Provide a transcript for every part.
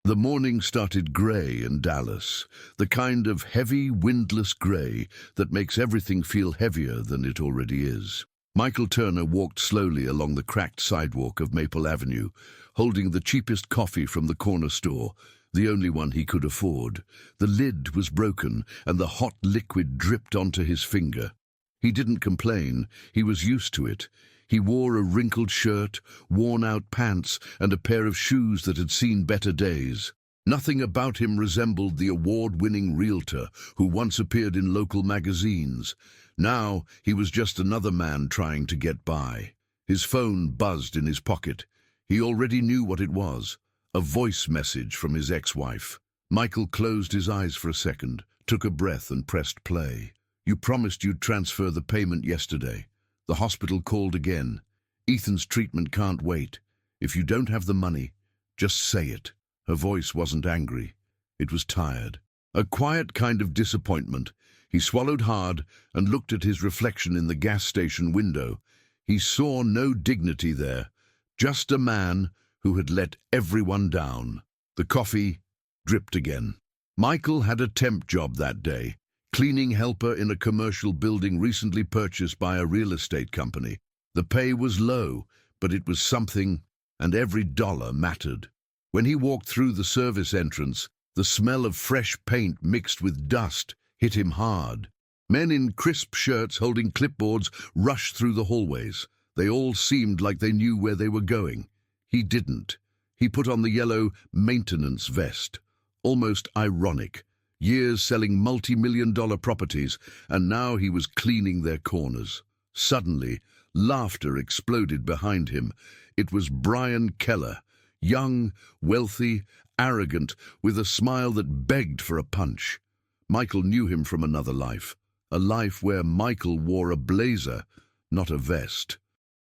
The morning started grey in Dallas, the kind of heavy, windless grey that makes everything feel heavier than it already is. Michael Turner walked slowly along the cracked sidewalk of Maple Avenue, holding the cheapest coffee from the corner store, the only one he could afford. The lid was broken, and the hot liquid dripped onto his finger. He didn't complain. He was used to it. He wore a wrinkled shirt, worn-out pants, and a pair of shoes that had seen better days. Nothing about him resembled the award-winning Realtor who once appeared in local magazines. Now he was just another man trying to get by. His phone buzzed in his pocket. He already knew what it was. A voice message from his ex-wife. Michael closed his eyes for a second, took a breath and pressed play. "You promised you'd transfer the payment yesterday. The hospital called again. Ethan's treatment can't wait. If you don't have the money, just say it." Her voice wasn't angry. It was tired. A quiet kind of disappointment. He swallowed hard and looked at his reflection in the gas station window. He saw no dignity there, just a man who had let everyone down. The coffee dripped again. Michael had a temp job that day, cleaning helper in a commercial building recently purchased by a real estate company. The pay was low, but it was something, and every dollar mattered. When he walked through the service entrance, the smell of fresh paint mixed with dust hit him hard. Men in crisp shirts holding clipboards rushed through the hallways. They all seemed like they knew where they were going. He didn't. He put on the yellow maintenance vest. Almost ironic. Years selling multi-million-dollar properties, and now he was cleaning their corners. Suddenly, laughter exploded behind him. It was Brian Keller, young, wealthy, arrogant, with a smile that begged for a punch. Michael knew him from another life, a life where Michael wore a blazer, not a vest.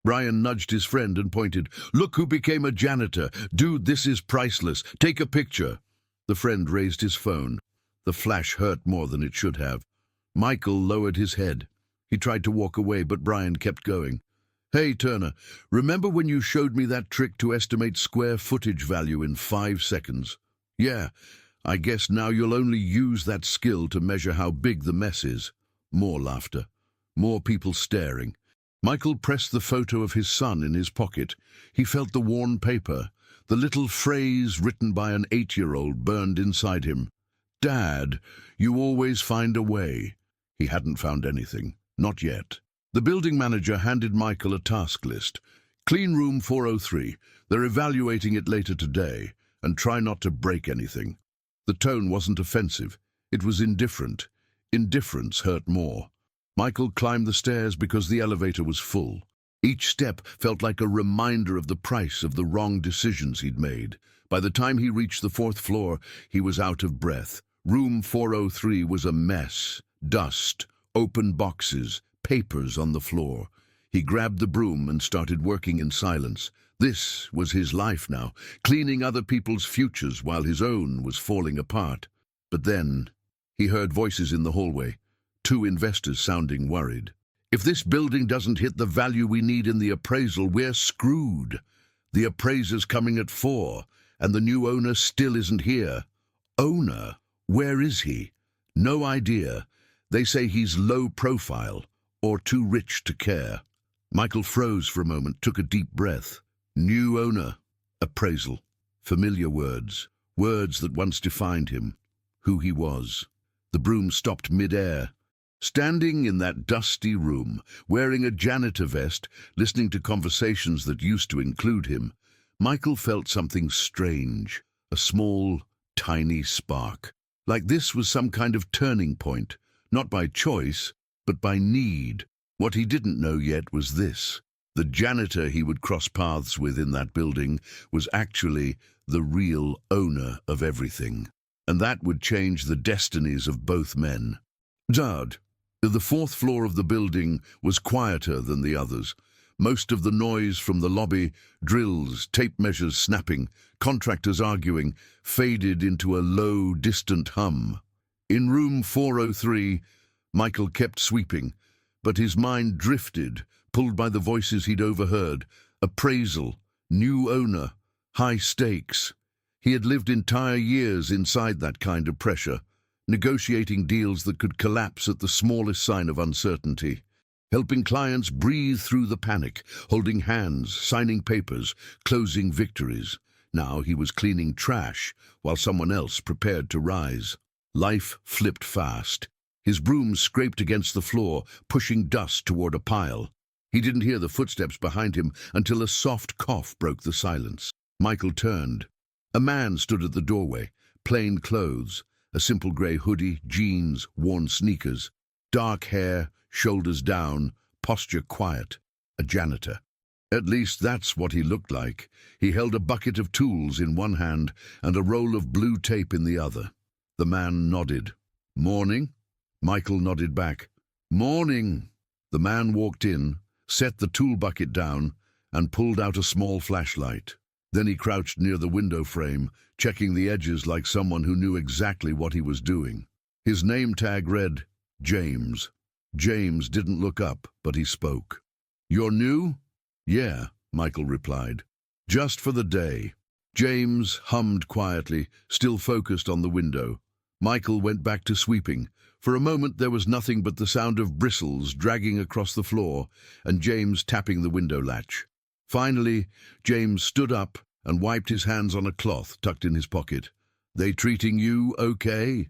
Brian nudged his friend and pointed. "Look who became a janitor. Dude, this is priceless. Take a picture." The friend raised his phone. The flash hurt more than it should have. Michael lowered his head. He tried to walk away, but Brian kept going. "Hey, Turner, remember when you showed me that trick to estimate square footage value in 5 seconds? Yeah, I guess now you'll only use that skill to measure how big the mess is." More laughter. More people staring. Michael pressed the photo of his son in his pocket. He felt the worn paper. The little phrase written by an 8-year-old burned inside him. "Dad, you always find a way." He hadn't found anything. Not yet. The building manager handed Michael a task list. "Clean room 403. They're evaluating it later today. And try not to break anything." The tone wasn't offensive. It was indifferent. Indifference hurt more. Michael climbed the stairs because the elevator was full. Each step felt like a reminder of the price of the wrong decisions he'd made. By the time he reached the 4th floor, he was out of breath. Room 403 was a mess. Dust, open boxes, papers on the floor. He grabbed the broom and started working in silence. This was his life now, cleaning other people's futures while his own was falling apart. But then he heard voices in the hallway. 2 investors sounding worried. "If this building doesn't hit the value we need in the appraisal, we're screwed. The appraiser's coming at 4, and the new owner still isn't here." "Owner? Where is he?" "No idea. They say he's low profile, or too rich to care." Michael froze for a moment, took a deep breath. New owner, appraisal, familiar words, words that once defined him, who he was. The broom stopped mid-air. Standing in that dusty room, wearing a janitor vest, listening to conversations that used to include him, Michael felt something strange, a small, tiny spark. Like this was some kind of turning point, not by choice, but by need. What he didn't know yet was this. The janitor he would cross paths with in that building was actually the real owner of everything. And that would change the destinies of both men. Dad. The 4th floor of the building was quieter than the others. Most of the noise from the lobby, drills, tape measures snapping, contractors arguing, faded into a low, distant hum. In room 403, Michael kept sweeping, but his mind drifted, pulled by the voices he'd overheard. Appraisal, new owner, high stakes. He had lived entire years inside that kind of pressure, negotiating deals that could collapse at the smallest sign of uncertainty, helping clients breathe through the panic, holding hands, signing papers, closing victories. Now he was cleaning trash while someone else prepared to rise. Life flipped fast. His broom scraped against the floor, pushing dust toward a pile. He didn't hear the footsteps behind him until a soft cough broke the silence. Michael turned. A man stood at the doorway, plain clothes, a simple grey hoodie, jeans, worn sneakers, dark hair, shoulders down, posture quiet. A janitor. At least that's what he looked like. He held a bucket of tools in one hand and a roll of blue tape in the other. The man nodded. "Morning?" Michael nodded back. "Morning." The man walked in, set the tool bucket down, and pulled out a small flashlight. Then he crouched near the window frame, checking the edges like someone who knew exactly what he was doing. His name tag read, James. James didn't look up, but he spoke. "You're new?" "Yeah," Michael replied. "Just for the day." James hummed quietly, still focused on the window. Michael went back to sweeping. For a moment there was nothing but the sound of bristles dragging across the floor and James tapping the window latch. Finally, James stood up and wiped his hands on a cloth tucked in his pocket. "They treating you okay?"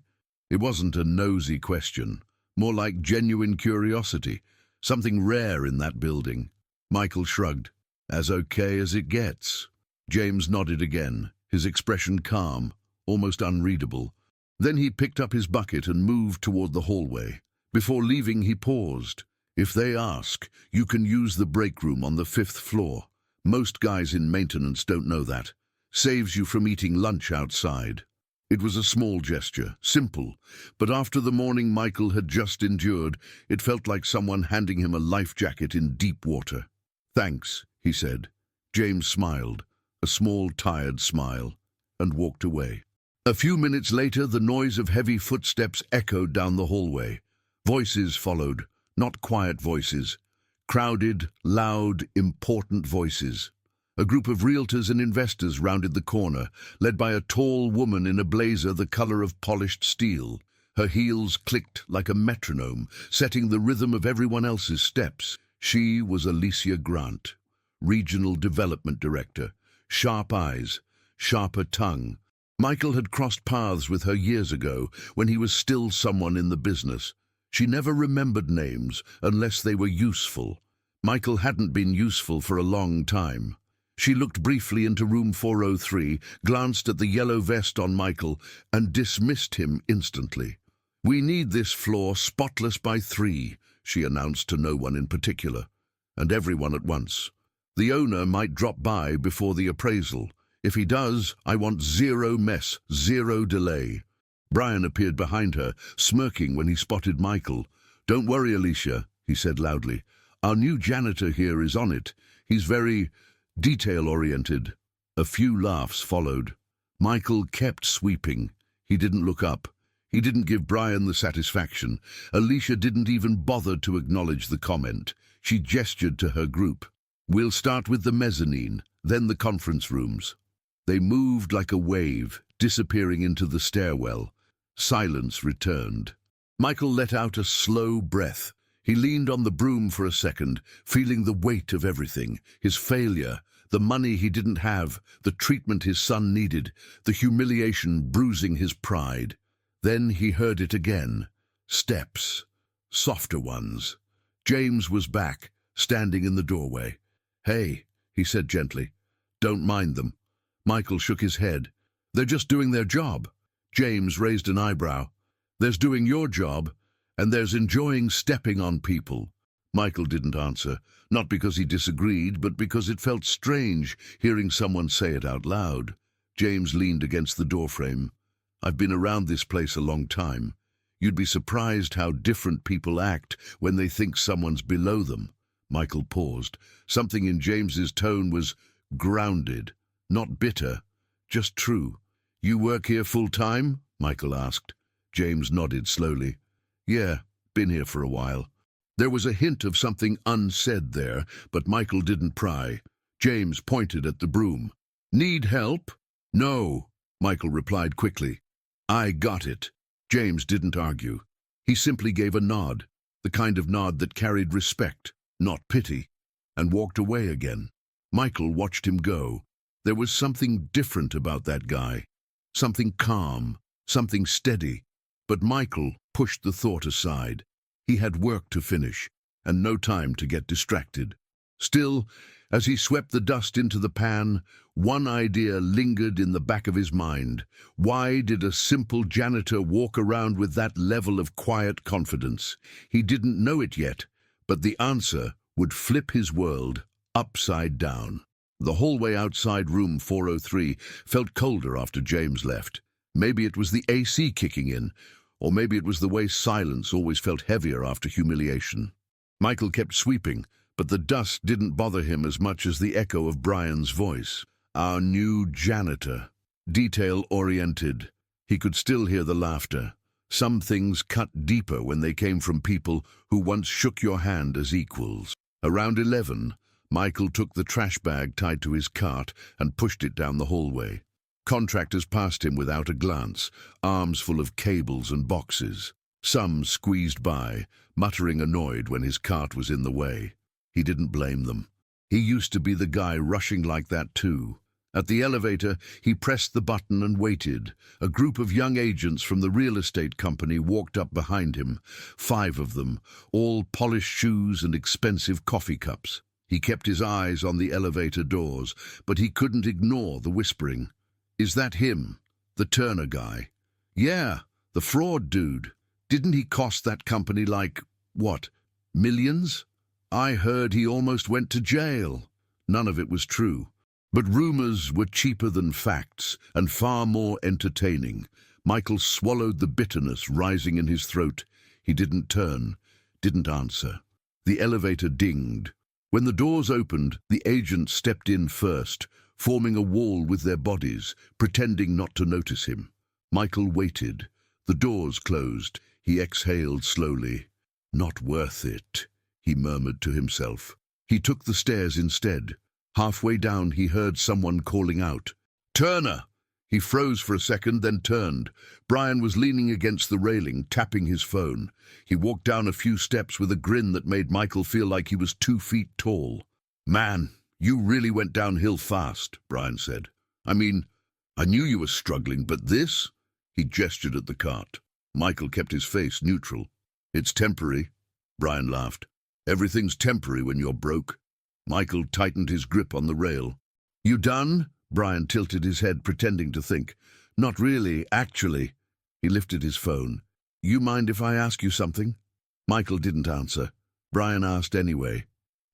It wasn't a nosy question, more like genuine curiosity, something rare in that building. Michael shrugged. "As okay as it gets." James nodded again, his expression calm, almost unreadable. Then he picked up his bucket and moved toward the hallway. Before leaving, he paused. "If they ask, you can use the break room on the 5th floor. Most guys in maintenance don't know that. Saves you from eating lunch outside." It was a small gesture, simple, but after the morning Michael had just endured, it felt like someone handing him a life jacket in deep water. "Thanks," he said. James smiled, a small, tired smile, and walked away. A few minutes later, the noise of heavy footsteps echoed down the hallway. Voices followed, not quiet voices. Crowded, loud, important voices. A group of realtors and investors rounded the corner, led by a tall woman in a blazer the color of polished steel. Her heels clicked like a metronome, setting the rhythm of everyone else's steps. She was Alicia Grant, Regional Development Director. Sharp eyes, sharper tongue. Michael had crossed paths with her years ago, when he was still someone in the business. She never remembered names unless they were useful. Michael hadn't been useful for a long time. She looked briefly into room 403, glanced at the yellow vest on Michael, and dismissed him instantly. "We need this floor spotless by 3, she announced to no one in particular, and everyone at once. "The owner might drop by before the appraisal. If he does, I want 0 mess, 0 delay." Brian appeared behind her, smirking when he spotted Michael. "Don't worry, Alicia," he said loudly. "Our new janitor here is on it. He's very detail-oriented." A few laughs followed. Michael kept sweeping. He didn't look up. He didn't give Brian the satisfaction. Alicia didn't even bother to acknowledge the comment. She gestured to her group. "We'll start with the mezzanine, then the conference rooms." They moved like a wave, disappearing into the stairwell. Silence returned. Michael let out a slow breath. He leaned on the broom for a second, feeling the weight of everything. His failure, the money he didn't have, the treatment his son needed, the humiliation bruising his pride. Then he heard it again. Steps. Softer ones. James was back, standing in the doorway. "Hey," he said gently. "Don't mind them." Michael shook his head. "They're just doing their job." James raised an eyebrow. "There's doing your job, and there's enjoying stepping on people." Michael didn't answer, not because he disagreed, but because it felt strange hearing someone say it out loud. James leaned against the doorframe. "I've been around this place a long time. You'd be surprised how different people act when they think someone's below them." Michael paused. Something in James's tone was grounded, not bitter, just true. "You work here full-time?" Michael asked. James nodded slowly. "Yeah, been here for a while." There was a hint of something unsaid there, but Michael didn't pry. James pointed at the broom. "Need help?" "No." Michael replied quickly. "I got it." James didn't argue. He simply gave a nod, the kind of nod that carried respect, not pity, and walked away again. Michael watched him go. There was something different about that guy. Something calm, something steady. But Michael pushed the thought aside. He had work to finish, and no time to get distracted. Still, as he swept the dust into the pan, one idea lingered in the back of his mind. Why did a simple janitor walk around with that level of quiet confidence? He didn't know it yet, but the answer would flip his world upside down. The hallway outside room 403 felt colder after James left. Maybe it was the AC kicking in, or maybe it was the way silence always felt heavier after humiliation. Michael kept sweeping, but the dust didn't bother him as much as the echo of Brian's voice. Our new janitor. Detail-oriented. He could still hear the laughter. Some things cut deeper when they came from people who once shook your hand as equals. Around 11, Michael took the trash bag tied to his cart and pushed it down the hallway. Contractors passed him without a glance, arms full of cables and boxes. Some squeezed by, muttering annoyed when his cart was in the way. He didn't blame them. He used to be the guy rushing like that too. At the elevator, he pressed the button and waited. A group of young agents from the real estate company walked up behind him, 5 of them, all polished shoes and expensive coffee cups. He kept his eyes on the elevator doors, but he couldn't ignore the whispering. "Is that him? The Turner guy?" "Yeah, the fraud dude. Didn't he cost that company what, millions? I heard he almost went to jail." None of it was true. But rumors were cheaper than facts and far more entertaining. Michael swallowed the bitterness rising in his throat. He didn't turn, didn't answer. The elevator dinged. When the doors opened, the agents stepped in first, forming a wall with their bodies, pretending not to notice him. Michael waited. The doors closed. He exhaled slowly. "Not worth it," he murmured to himself. He took the stairs instead. Halfway down, he heard someone calling out, "Turner!" He froze for a second, then turned. Brian was leaning against the railing, tapping his phone. He walked down a few steps with a grin that made Michael feel like he was 2 feet tall. "Man, you really went downhill fast," Brian said. "I mean, I knew you were struggling, but this?" He gestured at the cart. Michael kept his face neutral. "It's temporary," Brian laughed. "Everything's temporary when you're broke." Michael tightened his grip on the rail. "You done?" Brian tilted his head, pretending to think. "Not really, actually." He lifted his phone. "You mind if I ask you something?" Michael didn't answer. Brian asked anyway.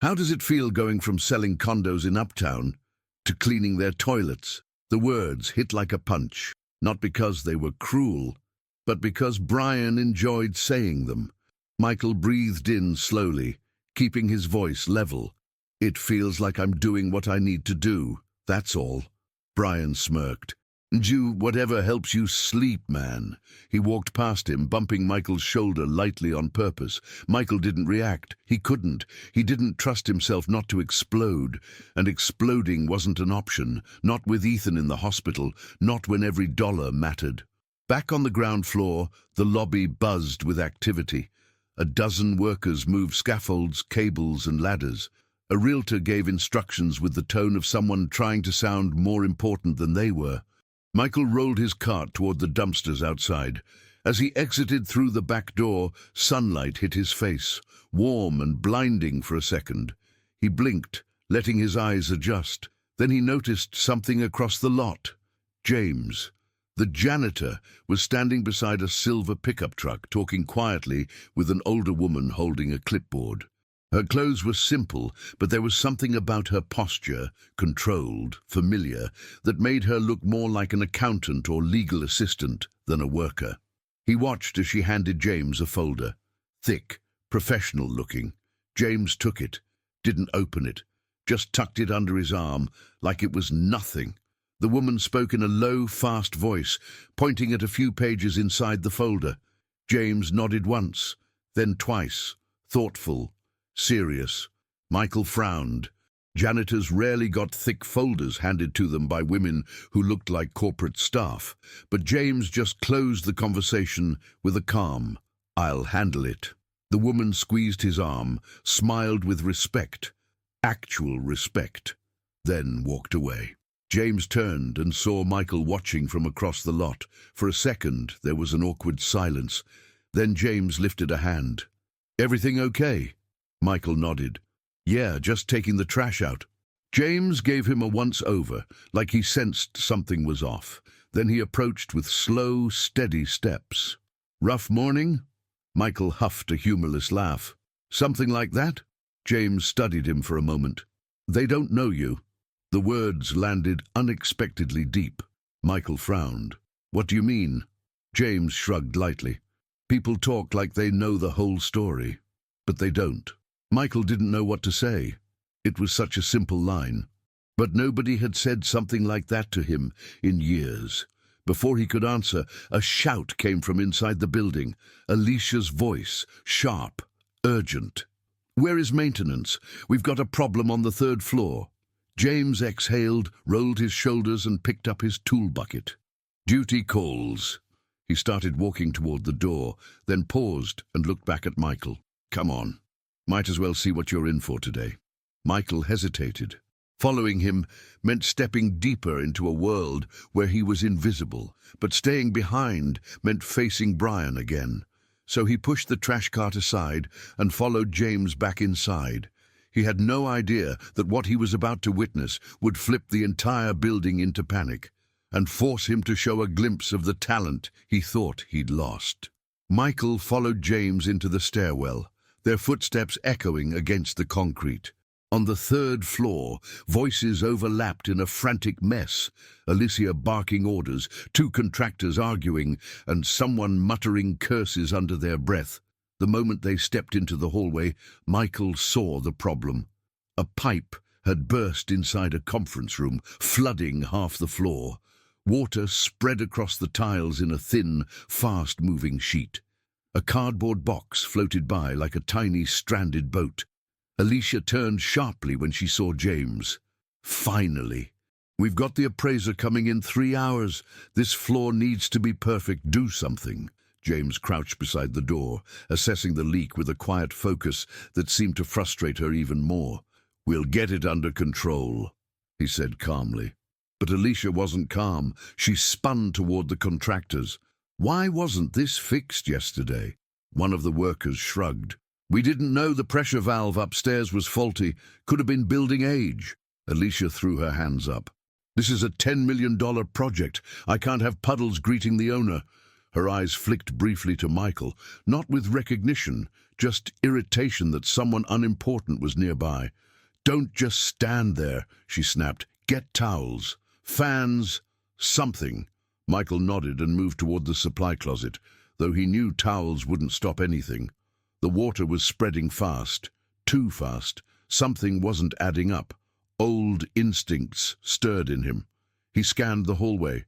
"How does it feel going from selling condos in Uptown to cleaning their toilets?" The words hit like a punch, not because they were cruel, but because Brian enjoyed saying them. Michael breathed in slowly, keeping his voice level. "It feels like I'm doing what I need to do, that's all." Brian smirked. "Do whatever helps you sleep, man." He walked past him, bumping Michael's shoulder lightly on purpose. Michael didn't react. He couldn't. He didn't trust himself not to explode. And exploding wasn't an option. Not with Ethan in the hospital. Not when every dollar mattered. Back on the ground floor, the lobby buzzed with activity. A dozen workers moved scaffolds, cables, and ladders. A realtor gave instructions with the tone of someone trying to sound more important than they were. Michael rolled his cart toward the dumpsters outside. As he exited through the back door, sunlight hit his face, warm and blinding for a second. He blinked, letting his eyes adjust. Then he noticed something across the lot. James, the janitor, was standing beside a silver pickup truck, talking quietly with an older woman holding a clipboard. Her clothes were simple, but there was something about her posture, controlled, familiar, that made her look more like an accountant or legal assistant than a worker. He watched as she handed James a folder. Thick, professional-looking. James took it, didn't open it, just tucked it under his arm like it was nothing. The woman spoke in a low, fast voice, pointing at a few pages inside the folder. James nodded once, then twice, thoughtful, serious. Michael frowned. Janitors rarely got thick folders handed to them by women who looked like corporate staff, but James just closed the conversation with a calm, "I'll handle it." The woman squeezed his arm, smiled with respect, actual respect, then walked away. James turned and saw Michael watching from across the lot. For a second, there was an awkward silence. Then James lifted a hand. "Everything okay?" Michael nodded. "Yeah, just taking the trash out." James gave him a once-over, like he sensed something was off. Then he approached with slow, steady steps. "Rough morning?" Michael huffed a humorless laugh. "Something like that?" James studied him for a moment. "They don't know you." The words landed unexpectedly deep. Michael frowned. "What do you mean?" James shrugged lightly. "People talk like they know the whole story, but they don't." Michael didn't know what to say. It was such a simple line. But nobody had said something like that to him in years. Before he could answer, a shout came from inside the building. Alicia's voice, sharp, urgent. "Where is maintenance? We've got a problem on the 3rd floor." James exhaled, rolled his shoulders and picked up his tool bucket. "Duty calls." He started walking toward the door, then paused and looked back at Michael. "Come on. Might as well see what you're in for today." Michael hesitated. Following him meant stepping deeper into a world where he was invisible, but staying behind meant facing Brian again. So he pushed the trash cart aside and followed James back inside. He had no idea that what he was about to witness would flip the entire building into panic and force him to show a glimpse of the talent he thought he'd lost. Michael followed James into the stairwell, their footsteps echoing against the concrete. On the 3rd floor, voices overlapped in a frantic mess, Alicia barking orders, 2 contractors arguing, and someone muttering curses under their breath. The moment they stepped into the hallway, Michael saw the problem. A pipe had burst inside a conference room, flooding half the floor. Water spread across the tiles in a thin, fast-moving sheet. A cardboard box floated by like a tiny stranded boat. Alicia turned sharply when she saw James. "Finally. We've got the appraiser coming in 3 hours. This floor needs to be perfect. Do something." James crouched beside the door, assessing the leak with a quiet focus that seemed to frustrate her even more. "We'll get it under control," he said calmly. But Alicia wasn't calm. She spun toward the contractors. "Why wasn't this fixed yesterday?" One of the workers shrugged. "We didn't know the pressure valve upstairs was faulty. Could have been building age." Alicia threw her hands up. "This is a $10 million project. I can't have puddles greeting the owner." Her eyes flicked briefly to Michael, not with recognition, just irritation that someone unimportant was nearby. "Don't just stand there," she snapped. "Get towels, fans, something." Michael nodded and moved toward the supply closet, though he knew towels wouldn't stop anything. The water was spreading fast, too fast. Something wasn't adding up. Old instincts stirred in him. He scanned the hallway.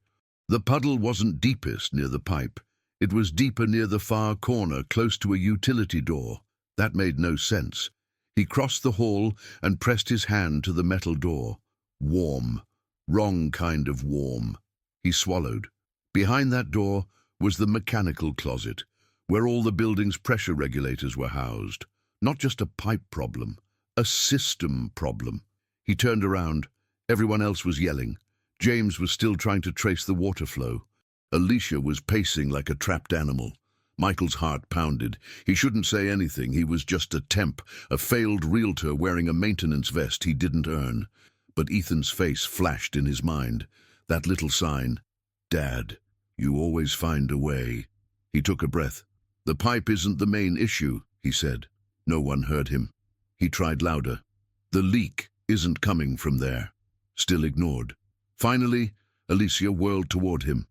The puddle wasn't deepest near the pipe. It was deeper near the far corner, close to a utility door. That made no sense. He crossed the hall and pressed his hand to the metal door. Warm. Wrong kind of warm. He swallowed. Behind that door was the mechanical closet, where all the building's pressure regulators were housed. Not just a pipe problem, a system problem. He turned around. Everyone else was yelling. James was still trying to trace the water flow. Alicia was pacing like a trapped animal. Michael's heart pounded. He shouldn't say anything. He was just a temp, a failed realtor wearing a maintenance vest he didn't earn. But Ethan's face flashed in his mind. That little sign. "Dad, you always find a way." He took a breath. "The pipe isn't the main issue," he said. No one heard him. He tried louder. "The leak isn't coming from there." Still ignored. Finally, Alicia whirled toward him.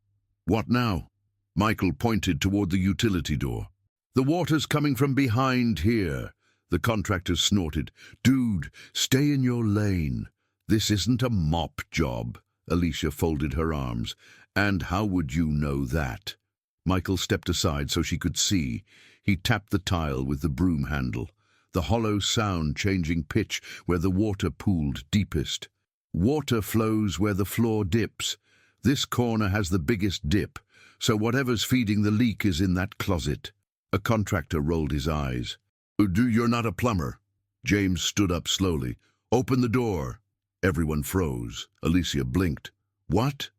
"What now?" Michael pointed toward the utility door. "The water's coming from behind here." The contractor snorted. "Dude, stay in your lane. This isn't a mop job." Alicia folded her arms. "And how would you know that?" Michael stepped aside so she could see. He tapped the tile with the broom handle. the hollow sound changing pitch where the water pooled deepest. Water flows where the floor dips. This corner has the biggest dip, so whatever's feeding the leak is in that closet. A contractor rolled his eyes. You're not a plumber." James stood up slowly. "Open the door." Everyone froze. Alicia blinked. "What?"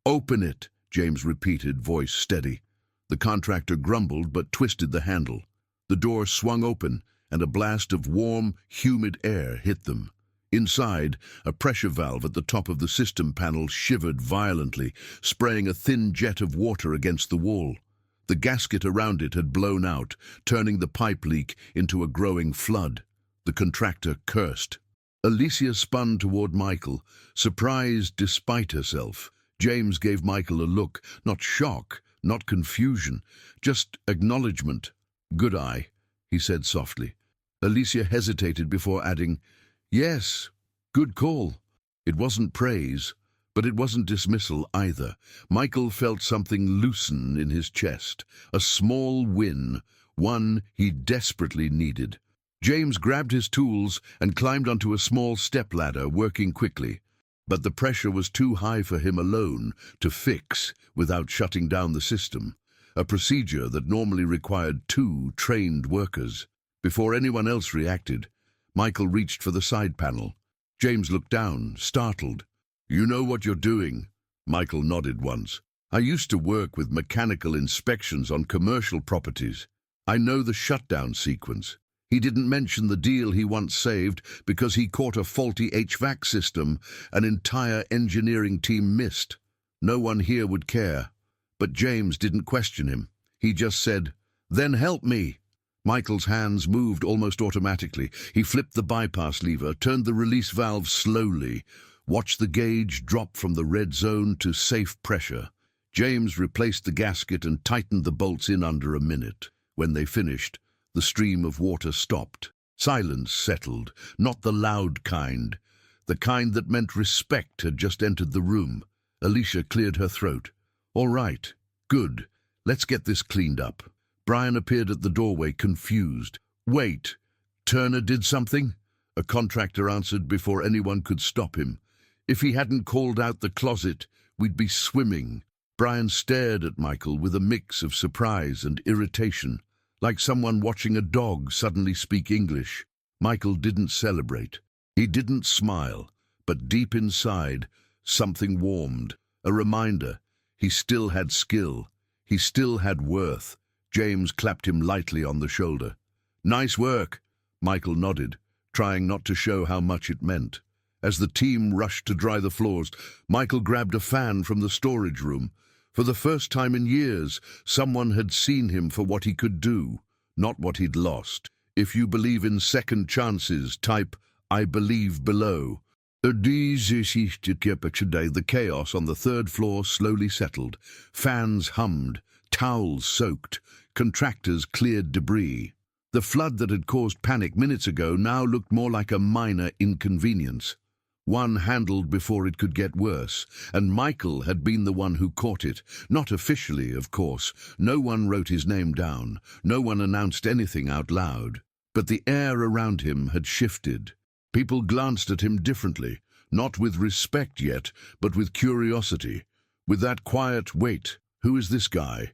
"Open it," James repeated, voice steady. The contractor grumbled but twisted the handle. The door swung open, and a blast of warm, humid air hit them. Inside, a pressure valve at the top of the system panel shivered violently, spraying a thin jet of water against the wall. The gasket around it had blown out, turning the pipe leak into a growing flood. The contractor cursed. Alicia spun toward Michael, surprised despite herself. James gave Michael a look, not shock, not confusion, just acknowledgement. "Good eye," he said softly. Alicia hesitated before adding, "Yes, good call." It wasn't praise, but it wasn't dismissal either. Michael felt something loosen in his chest, a small win, one he desperately needed. James grabbed his tools and climbed onto a small stepladder, working quickly. But the pressure was too high for him alone to fix without shutting down the system, a procedure that normally required 2 trained workers. Before anyone else reacted, Michael reached for the side panel. James looked down, startled. "You know what you're doing?" Michael nodded once. "I used to work with mechanical inspections on commercial properties. I know the shutdown sequence." He didn't mention the deal he once saved because he caught a faulty HVAC system an entire engineering team missed. No one here would care. But James didn't question him. He just said, "Then help me." Michael's hands moved almost automatically. He flipped the bypass lever, turned the release valve slowly, watched the gauge drop from the red zone to safe pressure. James replaced the gasket and tightened the bolts in under a minute. When they finished, the stream of water stopped. Silence settled, not the loud kind. The kind that meant respect had just entered the room. Alicia cleared her throat. "All right, good. Let's get this cleaned up." Brian appeared at the doorway, confused. "Wait, Turner did something?" A contractor answered before anyone could stop him. "If he hadn't called out the closet, we'd be swimming." Brian stared at Michael with a mix of surprise and irritation, like someone watching a dog suddenly speak English. Michael didn't celebrate. He didn't smile, but deep inside, something warmed. A reminder, he still had skill. He still had worth. James clapped him lightly on the shoulder. "Nice work." Michael nodded, trying not to show how much it meant. As the team rushed to dry the floors, Michael grabbed a fan from the storage room. For the first time in years, someone had seen him for what he could do, not what he'd lost. If you believe in second chances, type "I believe" below. The chaos on the 3rd floor slowly settled. Fans hummed, towels soaked, contractors cleared debris. The flood that had caused panic minutes ago now looked more like a minor inconvenience. One handled before it could get worse, and Michael had been the one who caught it. Not officially, of course. No one wrote his name down. No one announced anything out loud. But the air around him had shifted. People glanced at him differently, not with respect yet, but with curiosity. With that quiet, "Wait, who is this guy?"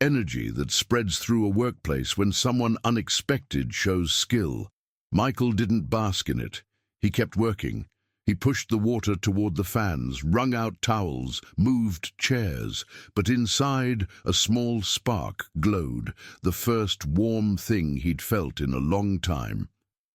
energy that spreads through a workplace when someone unexpected shows skill. Michael didn't bask in it. He kept working. He pushed the water toward the fans, wrung out towels, moved chairs, but inside a small spark glowed, the first warm thing he'd felt in a long time.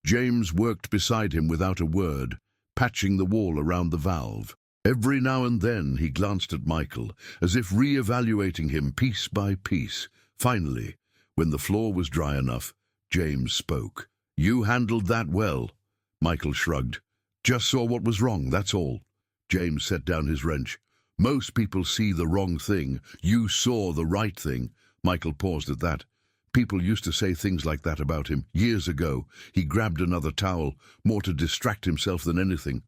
James worked beside him without a word, patching the wall around the valve. Every now and then he glanced at Michael, as if re-evaluating him piece by piece. Finally, when the floor was dry enough, James spoke. "You handled that well." Michael shrugged. "Just saw what was wrong, that's all." James set down his wrench. "Most people see the wrong thing. You saw the right thing." Michael paused at that. People used to say things like that about him, years ago. He grabbed another towel, more to distract himself than anything.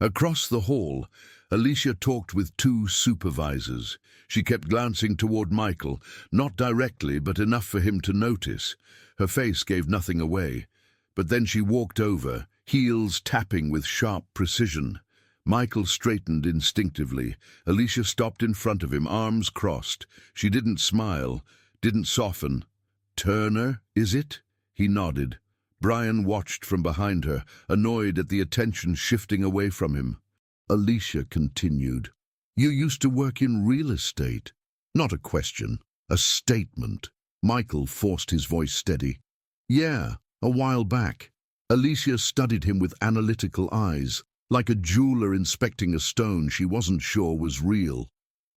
Across the hall, Alicia talked with 2 supervisors. She kept glancing toward Michael, not directly, but enough for him to notice. Her face gave nothing away. But then she walked over, heels tapping with sharp precision. Michael straightened instinctively. Alicia stopped in front of him, arms crossed. She didn't smile, didn't soften. "Turner, is it?" He nodded. Brian watched from behind her, annoyed at the attention shifting away from him. Alicia continued. "You used to work in real estate." Not a question, a statement. Michael forced his voice steady. "Yeah, a while back." Alicia studied him with analytical eyes, like a jeweler inspecting a stone she wasn't sure was real.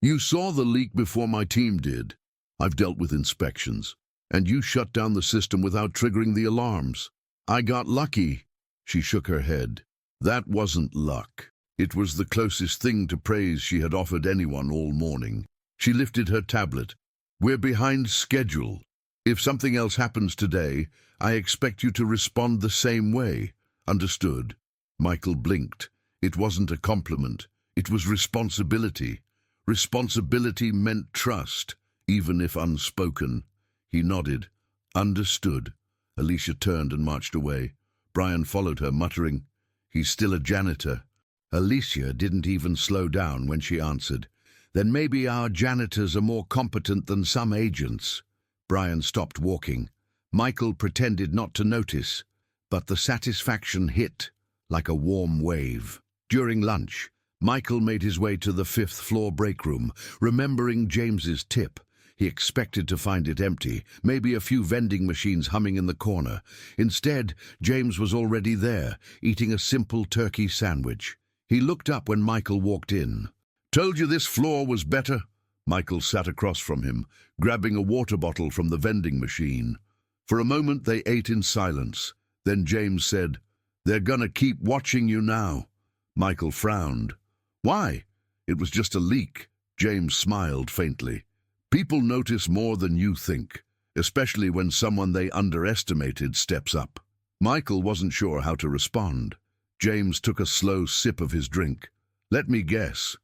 "You saw the leak before my team did. I've dealt with inspections. And you shut down the system without triggering the alarms. I got lucky." She shook her head. That wasn't luck. It was the closest thing to praise she had offered anyone all morning. She lifted her tablet. "We're behind schedule. If something else happens today, I expect you to respond the same way. Understood?" Michael blinked. It wasn't a compliment. It was responsibility. Responsibility meant trust, even if unspoken. He nodded. "Understood." Alicia turned and marched away. Brian followed her, muttering, "He's still a janitor." Alicia didn't even slow down when she answered, "Then maybe our janitors are more competent than some agents." Brian stopped walking. Michael pretended not to notice, but the satisfaction hit like a warm wave. During lunch, Michael made his way to the 5th floor break room, remembering James's tip. He expected to find it empty, maybe a few vending machines humming in the corner. Instead, James was already there, eating a simple turkey sandwich. He looked up when Michael walked in. "Told you this floor was better?" Michael sat across from him, grabbing a water bottle from the vending machine. For a moment they ate in silence. Then James said, "They're gonna keep watching you now." Michael frowned. "Why?" "It was just a leak." James smiled faintly. "People notice more than you think, especially when someone they underestimated steps up." Michael wasn't sure how to respond. James took a slow sip of his drink. "Let me guess.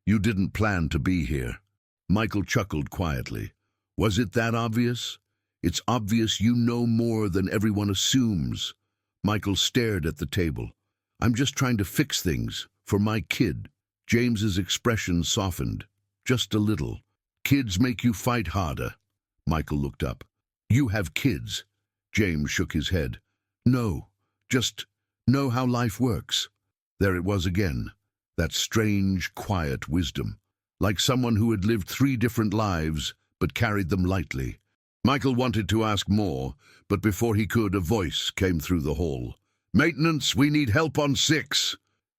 You didn't plan to be here." Michael chuckled quietly. "Was it that obvious?" "It's obvious you know more than everyone assumes." Michael stared at the table. "I'm just trying to fix things for my kid." James's expression softened, just a little. "Kids make you fight harder." Michael looked up. "You have kids?" James shook his head. "No, just know how life works." There it was again, that strange, quiet wisdom, like someone who had lived 3 different lives but carried them lightly. Michael wanted to ask more, but before he could, a voice came through the hall. "Maintenance, we need help on 6.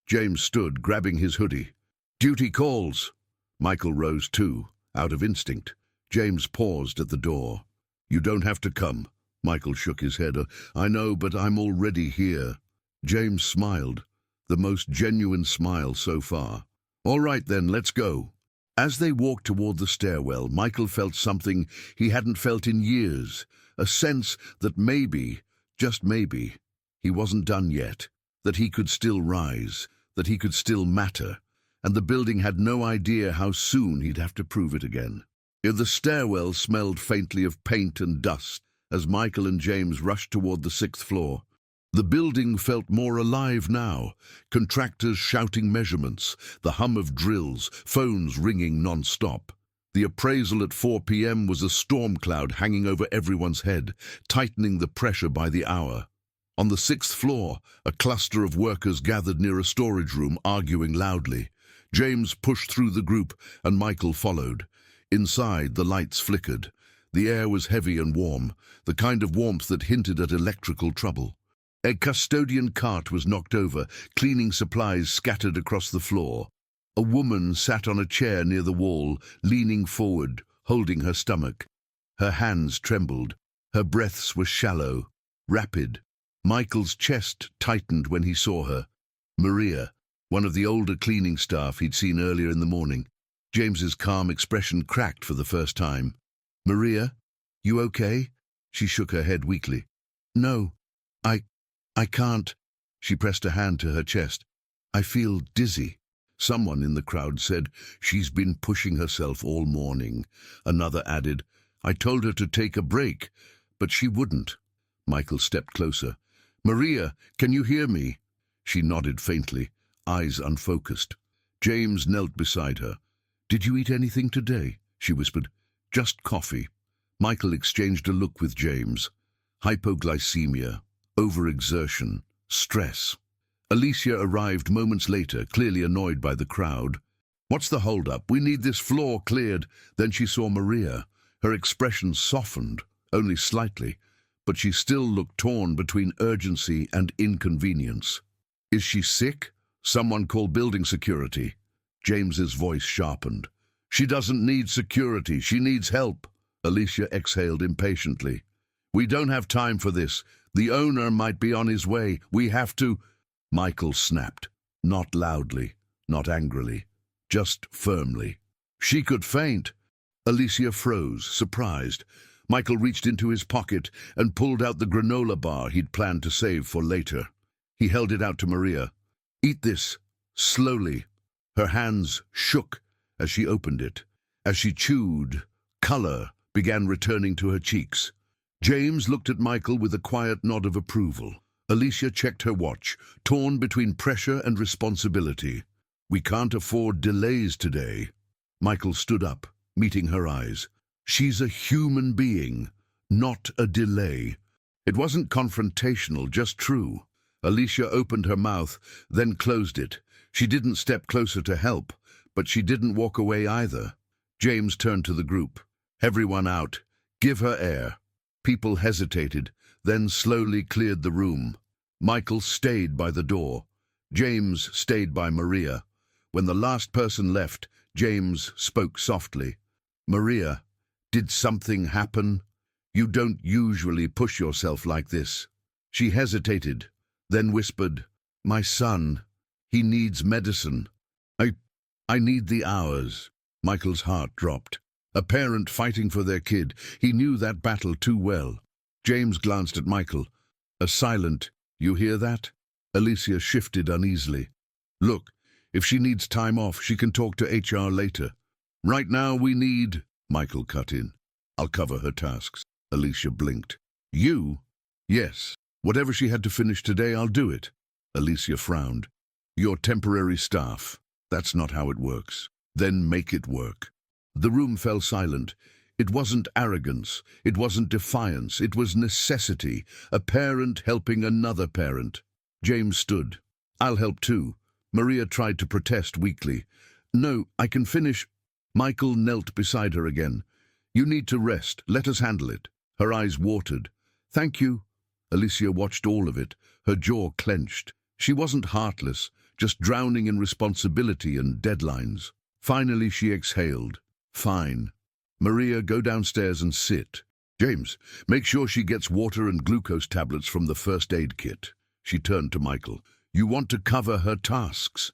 James stood, grabbing his hoodie. "Duty calls." Michael rose too, out of instinct. James paused at the door. "You don't have to come." Michael shook his head. "I know, but I'm already here." James smiled, the most genuine smile so far. "All right then, let's go." As they walked toward the stairwell, Michael felt something he hadn't felt in years, a sense that maybe, just maybe, he wasn't done yet, that he could still rise, that he could still matter, and the building had no idea how soon he'd have to prove it again. The stairwell smelled faintly of paint and dust as Michael and James rushed toward the 6th floor. The building felt more alive now, contractors shouting measurements, the hum of drills, phones ringing non-stop. The appraisal at 4 p.m. was a storm cloud hanging over everyone's head, tightening the pressure by the hour. On the 6th floor, a cluster of workers gathered near a storage room, arguing loudly. James pushed through the group, and Michael followed. Inside, the lights flickered. The air was heavy and warm, the kind of warmth that hinted at electrical trouble. A custodian cart was knocked over, cleaning supplies scattered across the floor. A woman sat on a chair near the wall, leaning forward, holding her stomach. Her hands trembled. Her breaths were shallow, rapid. Michael's chest tightened when he saw her. Maria, one of the older cleaning staff he'd seen earlier in the morning. James's calm expression cracked for the first time. "Maria, you okay?" She shook her head weakly. "No, I can't." She pressed a hand to her chest. "I feel dizzy." Someone in the crowd said, "She's been pushing herself all morning." Another added, "I told her to take a break, but she wouldn't." Michael stepped closer. Maria, can you hear me? She nodded faintly, eyes unfocused. James knelt beside her. Did you eat anything today? She whispered. Just coffee. Michael exchanged a look with James. Hypoglycemia, overexertion, stress. Alicia arrived moments later, clearly annoyed by the crowd. What's the hold-up? We need this floor cleared. Then she saw Maria. Her expression softened, only slightly, but she still looked torn between urgency and inconvenience. Is she sick? Someone call building security. James's voice sharpened. She doesn't need security, she needs help. Alicia exhaled impatiently. We don't have time for this. The owner might be on his way. We have to... Michael snapped. Not loudly, not angrily, just firmly. She could faint. Alicia froze, surprised. Michael reached into his pocket and pulled out the granola bar he'd planned to save for later. He held it out to Maria. Eat this, slowly. Her hands shook as she opened it. As she chewed, color began returning to her cheeks. James looked at Michael with a quiet nod of approval. Alicia checked her watch, torn between pressure and responsibility. We can't afford delays today. Michael stood up, meeting her eyes. She's a human being, not a delay. It wasn't confrontational, just true. Alicia opened her mouth, then closed it. She didn't step closer to help, but she didn't walk away either. James turned to the group. Everyone out. Give her air. People hesitated, then slowly cleared the room. Michael stayed by the door. James stayed by Maria. When the last person left, James spoke softly. Maria, did something happen? You don't usually push yourself like this. She hesitated, then whispered, My son, he needs medicine. I need the hours. Michael's heart dropped. A parent fighting for their kid. He knew that battle too well. James glanced at Michael. A silent, you hear that? Alicia shifted uneasily. Look, if she needs time off, she can talk to HR later. Right now we need... Michael cut in. I'll cover her tasks. Alicia blinked. You? Yes. Whatever she had to finish today, I'll do it. Alicia frowned. You're temporary staff. That's not how it works. Then make it work. The room fell silent. It wasn't arrogance. It wasn't defiance. It was necessity. A parent helping another parent. James stood. I'll help too. Maria tried to protest weakly. No, I can finish. Michael knelt beside her again. You need to rest. Let us handle it. Her eyes watered. Thank you. Alicia watched all of it, her jaw clenched. She wasn't heartless, just drowning in responsibility and deadlines. Finally she exhaled. Fine. Maria, go downstairs and sit. James, make sure she gets water and glucose tablets from the first aid kit. She turned to Michael. You want to cover her tasks.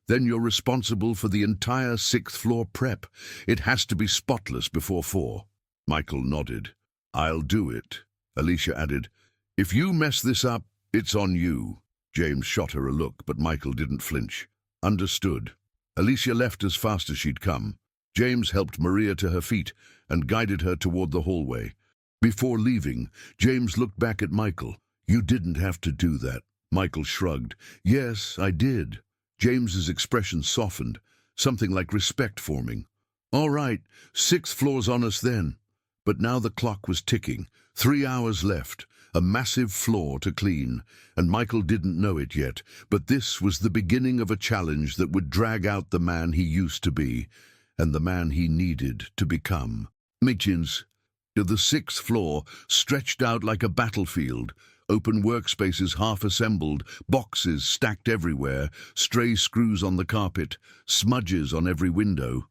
Then you're responsible for the entire 6th floor prep. It has to be spotless before 4. Michael nodded. I'll do it. Alicia added, if you mess this up, it's on you. James shot her a look, but Michael didn't flinch. Understood. Alicia left as fast as she'd come. James helped Maria to her feet and guided her toward the hallway. Before leaving, James looked back at Michael. You didn't have to do that. Michael shrugged. Yes, I did. James's expression softened, something like respect forming. All right, 6 floors on us then. But now the clock was ticking. 3 hours left, a massive floor to clean, and Michael didn't know it yet, but this was the beginning of a challenge that would drag out the man he used to be, and the man he needed to become. Mitchins, to the 6th floor, stretched out like a battlefield, open workspaces half-assembled, boxes stacked everywhere, stray screws on the carpet, smudges on every window.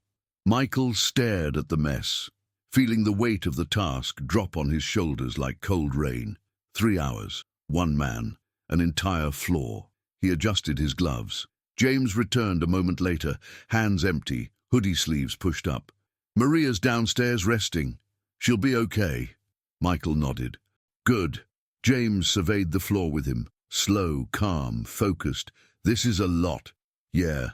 Michael stared at the mess, feeling the weight of the task drop on his shoulders like cold rain. 3 hours, 1 man, an entire floor. He adjusted his gloves. James returned a moment later, hands empty, hoodie sleeves pushed up. Maria's downstairs resting. She'll be okay. Michael nodded. Good. James surveyed the floor with him. Slow, calm, focused. This is a lot. Yeah,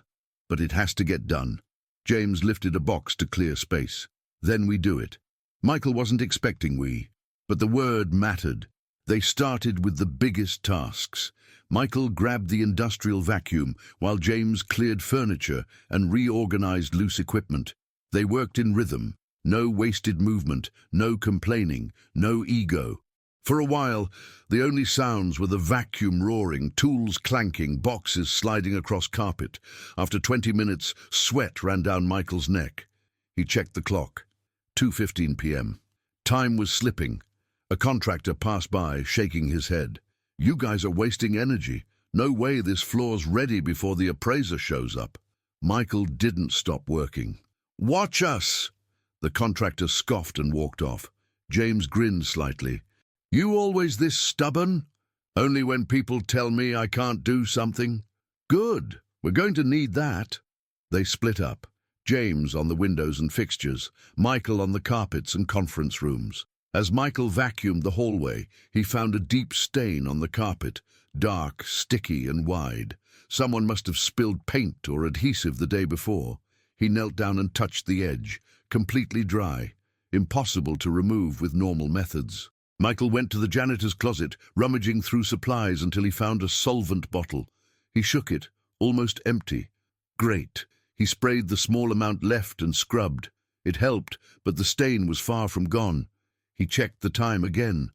but it has to get done. James lifted a box to clear space. Then we do it. Michael wasn't expecting we, but the word mattered. They started with the biggest tasks. Michael grabbed the industrial vacuum while James cleared furniture and reorganized loose equipment. They worked in rhythm. No wasted movement, no complaining, no ego. For a while, the only sounds were the vacuum roaring, tools clanking, boxes sliding across carpet. After 20 minutes, sweat ran down Michael's neck. He checked the clock. 2:15 p.m. Time was slipping. A contractor passed by, shaking his head. "You guys are wasting energy. No way this floor's ready before the appraiser shows up." Michael didn't stop working. "Watch us!" The contractor scoffed and walked off. James grinned slightly. "You always this stubborn? Only when people tell me I can't do something? Good, we're going to need that." They split up. James on the windows and fixtures, Michael on the carpets and conference rooms. As Michael vacuumed the hallway, he found a deep stain on the carpet, dark, sticky and wide. Someone must have spilled paint or adhesive the day before. He knelt down and touched the edge, completely dry, impossible to remove with normal methods. Michael went to the janitor's closet, rummaging through supplies until he found a solvent bottle. He shook it, almost empty. Great. He sprayed the small amount left and scrubbed. It helped, but the stain was far from gone. He checked the time again.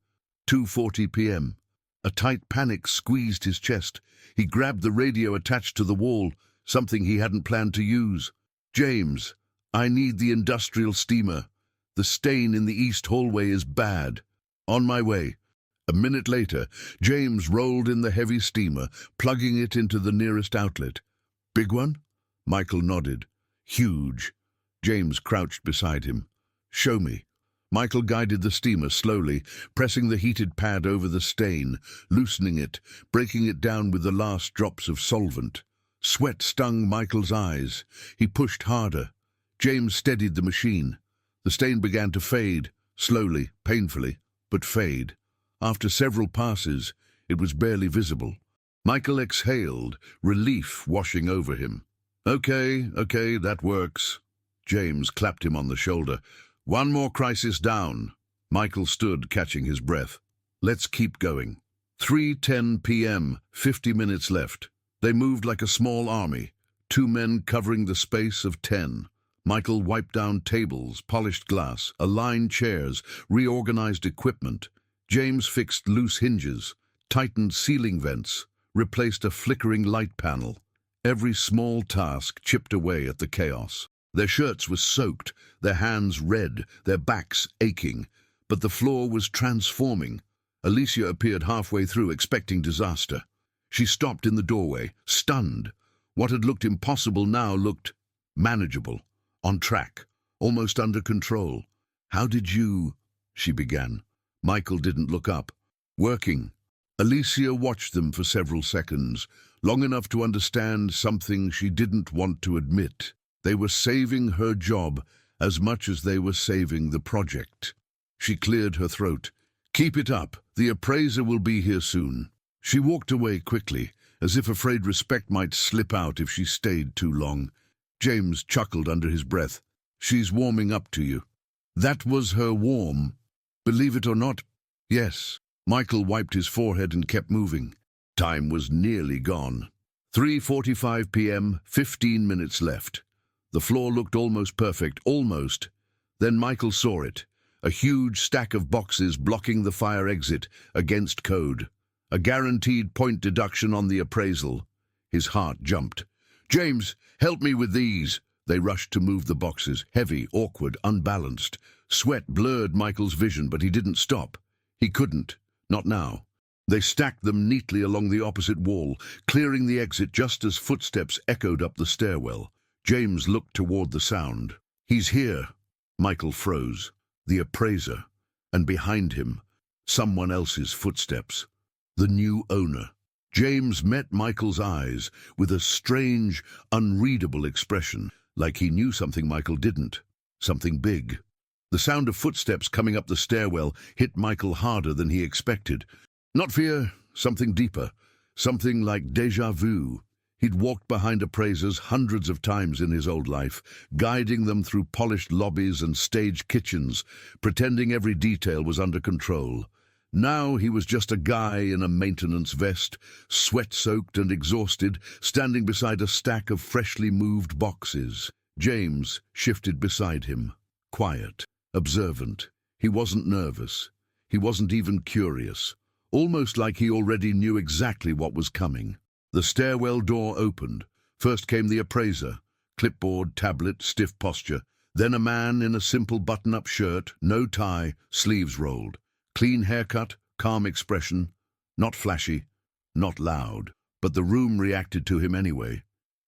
2:40 p.m. A tight panic squeezed his chest. He grabbed the radio attached to the wall, something he hadn't planned to use. "James, I need the industrial steamer. The stain in the east hallway is bad." "On my way." A minute later, James rolled in the heavy steamer, plugging it into the nearest outlet. "Big one?" Michael nodded. "Huge." James crouched beside him. "Show me." Michael guided the steamer slowly, pressing the heated pad over the stain, loosening it, breaking it down with the last drops of solvent. Sweat stung Michael's eyes. He pushed harder. James steadied the machine. The stain began to fade, slowly, painfully, but fade. After several passes, it was barely visible. Michael exhaled, relief washing over him. Okay, that works." James clapped him on the shoulder. "One more crisis down." Michael stood, catching his breath. "Let's keep going." 3:10 p.m., 50 minutes left. They moved like a small army, 2 men covering the space of 10. Michael wiped down tables, polished glass, aligned chairs, reorganized equipment. James fixed loose hinges, tightened ceiling vents, replaced a flickering light panel. Every small task chipped away at the chaos. Their shirts were soaked, their hands red, their backs aching. But the floor was transforming. Alicia appeared halfway through, expecting disaster. She stopped in the doorway, stunned. What had looked impossible now looked manageable, on track, almost under control. "How did you—" she began. Michael didn't look up. "Working." Alicia watched them for several seconds, long enough to understand something she didn't want to admit. They were saving her job as much as they were saving the project. She cleared her throat. "Keep it up. The appraiser will be here soon." She walked away quickly, as if afraid respect might slip out if she stayed too long. James chuckled under his breath. "She's warming up to you." That was her warm. Believe it or not, yes. Michael wiped his forehead and kept moving. Time was nearly gone. 3:45 p.m., 15 minutes left. The floor looked almost perfect, almost. Then Michael saw it, a huge stack of boxes blocking the fire exit against code. A guaranteed point deduction on the appraisal. His heart jumped. "James, help me with these." They rushed to move the boxes, heavy, awkward, unbalanced. Sweat blurred Michael's vision, but he didn't stop. He couldn't, not now. They stacked them neatly along the opposite wall, clearing the exit just as footsteps echoed up the stairwell. James looked toward the sound. "He's here." Michael froze. The appraiser. And behind him, someone else's footsteps. The new owner. James met Michael's eyes with a strange, unreadable expression, like he knew something Michael didn't. Something big. The sound of footsteps coming up the stairwell hit Michael harder than he expected. Not fear, something deeper. Something like déjà vu. He'd walked behind appraisers hundreds of times in his old life, guiding them through polished lobbies and stage kitchens, pretending every detail was under control. Now he was just a guy in a maintenance vest, sweat-soaked and exhausted, standing beside a stack of freshly moved boxes. James shifted beside him, quiet, observant. He wasn't nervous. He wasn't even curious, almost like he already knew exactly what was coming. The stairwell door opened. First came the appraiser, clipboard, tablet, stiff posture. Then a man in a simple button-up shirt, no tie, sleeves rolled. Clean haircut, calm expression, not flashy, not loud. But the room reacted to him anyway.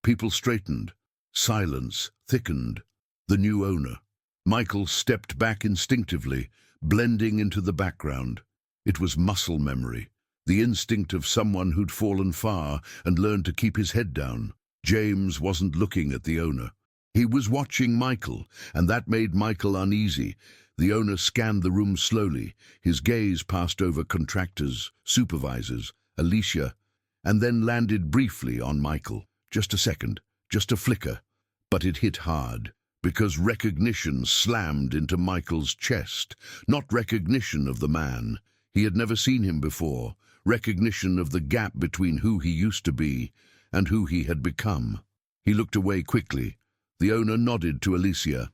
People straightened. Silence thickened. The new owner. Michael stepped back instinctively, blending into the background. It was muscle memory, the instinct of someone who'd fallen far and learned to keep his head down. James wasn't looking at the owner. He was watching Michael, and that made Michael uneasy. The owner scanned the room slowly. His gaze passed over contractors, supervisors, Alicia, and then landed briefly on Michael. Just a second, just a flicker. But it hit hard, because recognition slammed into Michael's chest. Not recognition of the man. He had never seen him before. Recognition of the gap between who he used to be and who he had become. He looked away quickly. The owner nodded to Alicia.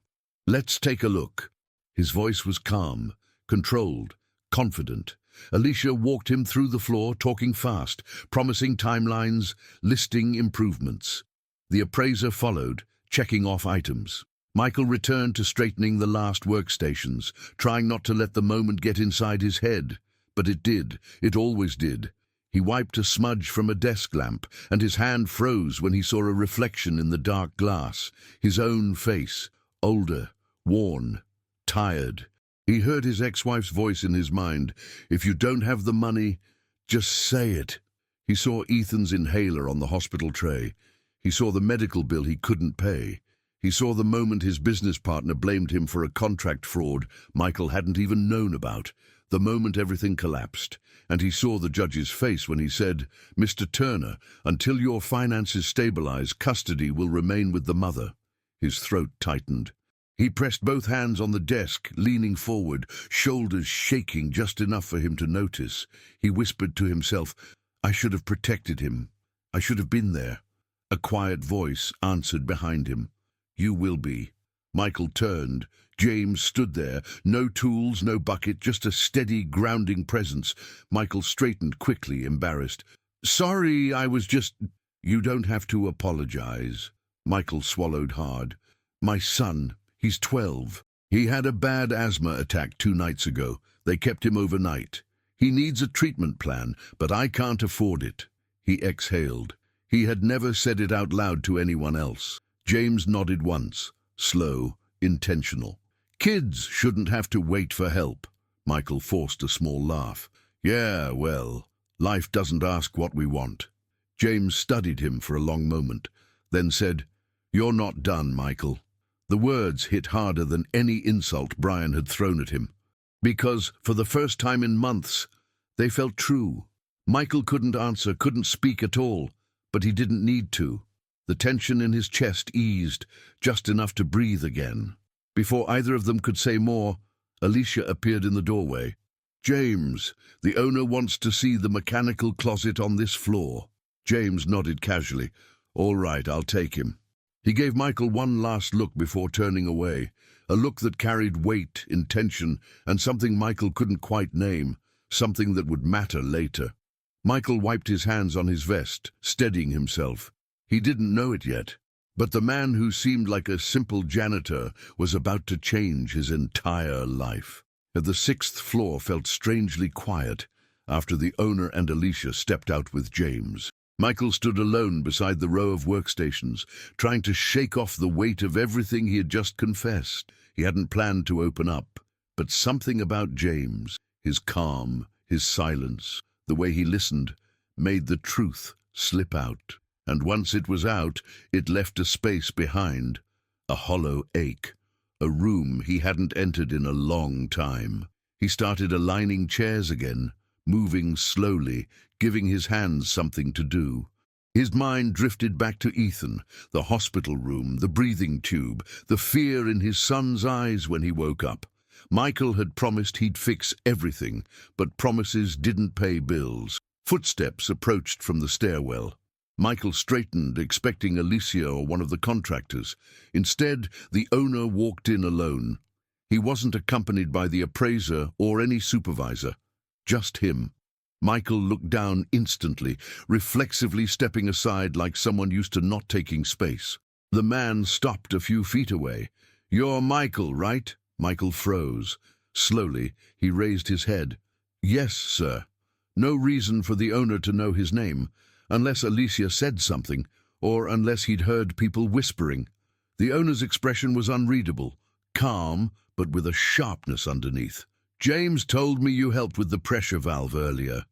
"Let's take a look." His voice was calm, controlled, confident. Alicia walked him through the floor, talking fast, promising timelines, listing improvements. The appraiser followed, checking off items. Michael returned to straightening the last workstations, trying not to let the moment get inside his head. But it did. It always did. He wiped a smudge from a desk lamp, and his hand froze when he saw a reflection in the dark glass. His own face, older, worn, tired. He heard his ex-wife's voice in his mind. "If you don't have the money, just say it." He saw Ethan's inhaler on the hospital tray. He saw the medical bill he couldn't pay. He saw the moment his business partner blamed him for a contract fraud Michael hadn't even known about. The moment everything collapsed. And he saw the judge's face when he said, "Mr. Turner, until your finances stabilize, custody will remain with the mother." His throat tightened. He pressed both hands on the desk, leaning forward, shoulders shaking just enough for him to notice. He whispered to himself, "I should have protected him. I should have been there." A quiet voice answered behind him, "You will be." Michael turned. James stood there, no tools, no bucket, just a steady, grounding presence. Michael straightened quickly, embarrassed. "Sorry, I was just—" "You don't have to apologize." Michael swallowed hard. "My son, he's 12. He had a bad asthma attack 2 nights ago. They kept him overnight. He needs a treatment plan, but I can't afford it." He exhaled. He had never said it out loud to anyone else. James nodded once, slow, intentional. "Kids shouldn't have to wait for help." Michael forced a small laugh. "Yeah, well, life doesn't ask what we want." James studied him for a long moment, then said, "You're not done, Michael." The words hit harder than any insult Brian had thrown at him, because, for the first time in months, they felt true. Michael couldn't answer, couldn't speak at all, but he didn't need to. The tension in his chest eased, just enough to breathe again. Before either of them could say more, Alicia appeared in the doorway. "James, the owner wants to see the mechanical closet on this floor." James nodded casually. "All right, I'll take him." He gave Michael one last look before turning away, a look that carried weight, intention, and something Michael couldn't quite name, something that would matter later. Michael wiped his hands on his vest, steadying himself. He didn't know it yet, but the man who seemed like a simple janitor was about to change his entire life. The 6th floor felt strangely quiet after the owner and Alicia stepped out with James. Michael stood alone beside the row of workstations, trying to shake off the weight of everything he had just confessed. He hadn't planned to open up, but something about James, his calm, his silence, the way he listened, made the truth slip out. And once it was out, it left a space behind, a hollow ache, a room he hadn't entered in a long time. He started aligning chairs again, moving slowly, giving his hands something to do. His mind drifted back to Ethan, the hospital room, the breathing tube, the fear in his son's eyes when he woke up. Michael had promised he'd fix everything, but promises didn't pay bills. Footsteps approached from the stairwell. Michael straightened, expecting Alicia or one of the contractors. Instead, the owner walked in alone. He wasn't accompanied by the appraiser or any supervisor. Just him. Michael looked down instantly, reflexively stepping aside like someone used to not taking space. The man stopped a few feet away. "You're Michael, right?" Michael froze. Slowly, he raised his head. "Yes, sir." No reason for the owner to know his name, unless Alicia said something, or unless he'd heard people whispering. The owner's expression was unreadable, calm, but with a sharpness underneath. "James told me you helped with the pressure valve earlier."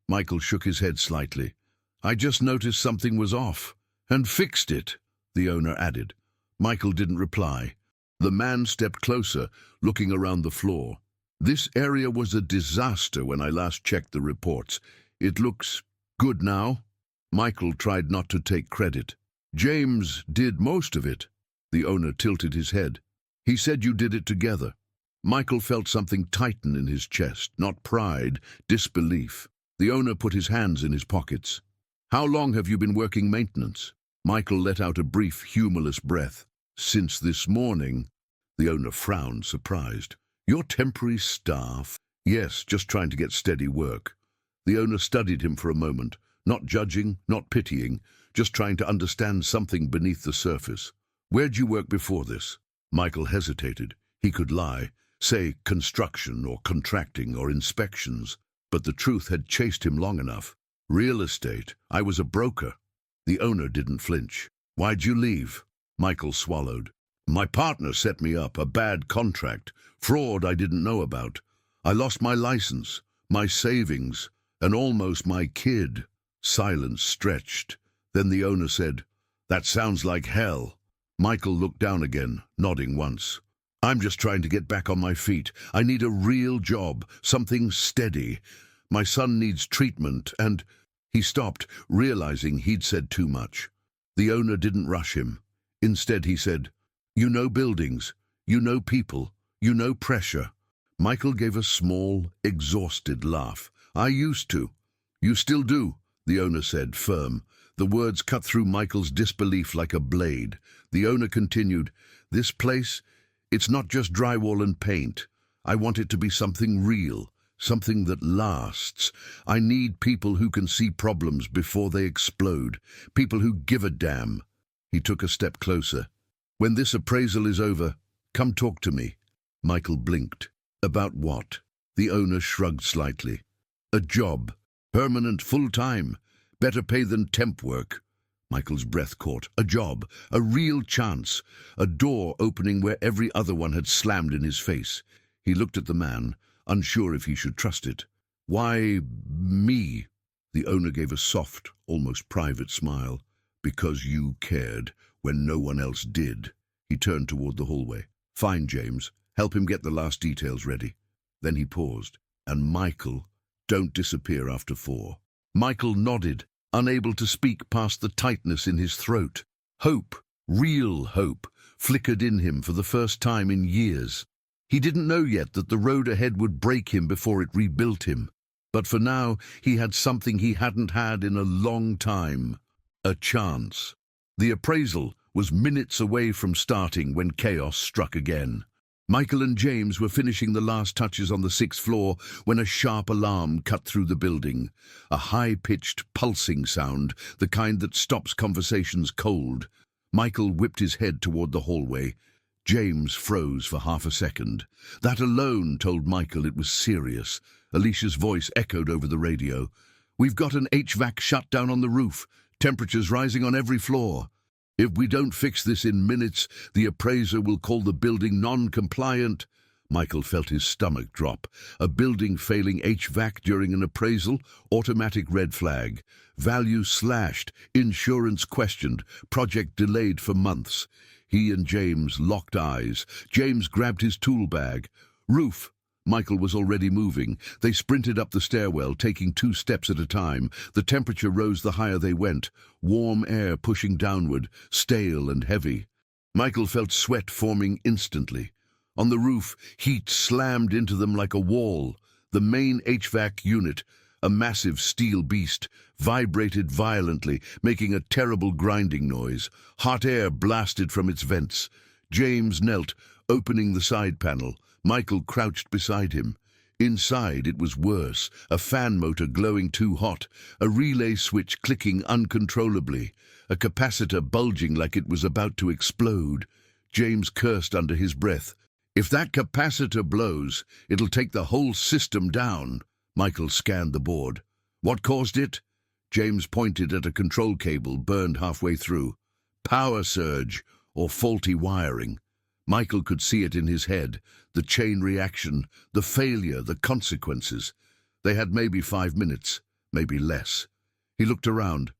Michael shook his head slightly. "I just noticed something was off, and fixed it," the owner added. Michael didn't reply. The man stepped closer, looking around the floor. "This area was a disaster when I last checked the reports. It looks good now." Michael tried not to take credit. "James did most of it." The owner tilted his head. "He said you did it together." Michael felt something tighten in his chest, not pride, disbelief. The owner put his hands in his pockets. "How long have you been working maintenance?" Michael let out a brief, humorless breath. "Since this morning." The owner frowned, surprised. "Your temporary staff?" "Yes, just trying to get steady work." The owner studied him for a moment, not judging, not pitying, just trying to understand something beneath the surface. "Where'd you work before this?" Michael hesitated. He could lie, say construction or contracting or inspections, but the truth had chased him long enough. "Real estate. I was a broker." The owner didn't flinch. "Why'd you leave?" Michael swallowed. "My partner set me up, a bad contract, fraud I didn't know about. I lost my license, my savings, and almost my kid." Silence stretched. Then the owner said, "That sounds like hell." Michael looked down again, nodding once. "I'm just trying to get back on my feet. I need a real job, something steady. My son needs treatment, and—" He stopped, realizing he'd said too much. The owner didn't rush him. Instead he said, "You know buildings, you know people, you know pressure." Michael gave a small, exhausted laugh. "I used to." "You still do," the owner said, firm. The words cut through Michael's disbelief like a blade. The owner continued, "This place, it's not just drywall and paint. I want it to be something real, something that lasts. I need people who can see problems before they explode, people who give a damn." He took a step closer. "When this appraisal is over, come talk to me." Michael blinked. "About what?" The owner shrugged slightly. "A job. Permanent, full-time. Better pay than temp work." Michael's breath caught. A job. A real chance. A door opening where every other one had slammed in his face. He looked at the man, unsure if he should trust it. "Why, me?" The owner gave a soft, almost private smile. "Because you cared when no one else did." He turned toward the hallway. "Fine, James. Help him get the last details ready." Then he paused. "And Michael, don't disappear after 4. Michael nodded, unable to speak past the tightness in his throat. Hope, real hope, flickered in him for the first time in years. He didn't know yet that the road ahead would break him before it rebuilt him. But for now, he had something he hadn't had in a long time. A chance. The appraisal was minutes away from starting when chaos struck again. Michael and James were finishing the last touches on the 6th floor when a sharp alarm cut through the building. A high-pitched, pulsing sound, the kind that stops conversations cold. Michael whipped his head toward the hallway. James froze for half a second. That alone told Michael it was serious. Alicia's voice echoed over the radio. "We've got an HVAC shutdown on the roof. Temperatures rising on every floor. If we don't fix this in minutes, the appraiser will call the building non-compliant." Michael felt his stomach drop. A building failing HVAC during an appraisal? Automatic red flag. Value slashed. Insurance questioned. Project delayed for months. He and James locked eyes. James grabbed his tool bag. "Roof." Michael was already moving. They sprinted up the stairwell, taking 2 steps at a time. The temperature rose the higher they went. Warm air pushing downward, stale and heavy. Michael felt sweat forming instantly. On the roof, heat slammed into them like a wall. The main HVAC unit, a massive steel beast, vibrated violently, making a terrible grinding noise. Hot air blasted from its vents. James knelt, opening the side panel. Michael crouched beside him. Inside, it was worse, a fan motor glowing too hot, a relay switch clicking uncontrollably, a capacitor bulging like it was about to explode. James cursed under his breath. "If that capacitor blows, it'll take the whole system down." Michael scanned the board. "What caused it?" James pointed at a control cable burned halfway through. "Power surge, or faulty wiring." Michael could see it in his head, the chain reaction, the failure, the consequences. They had maybe 5 minutes, maybe less. He looked around.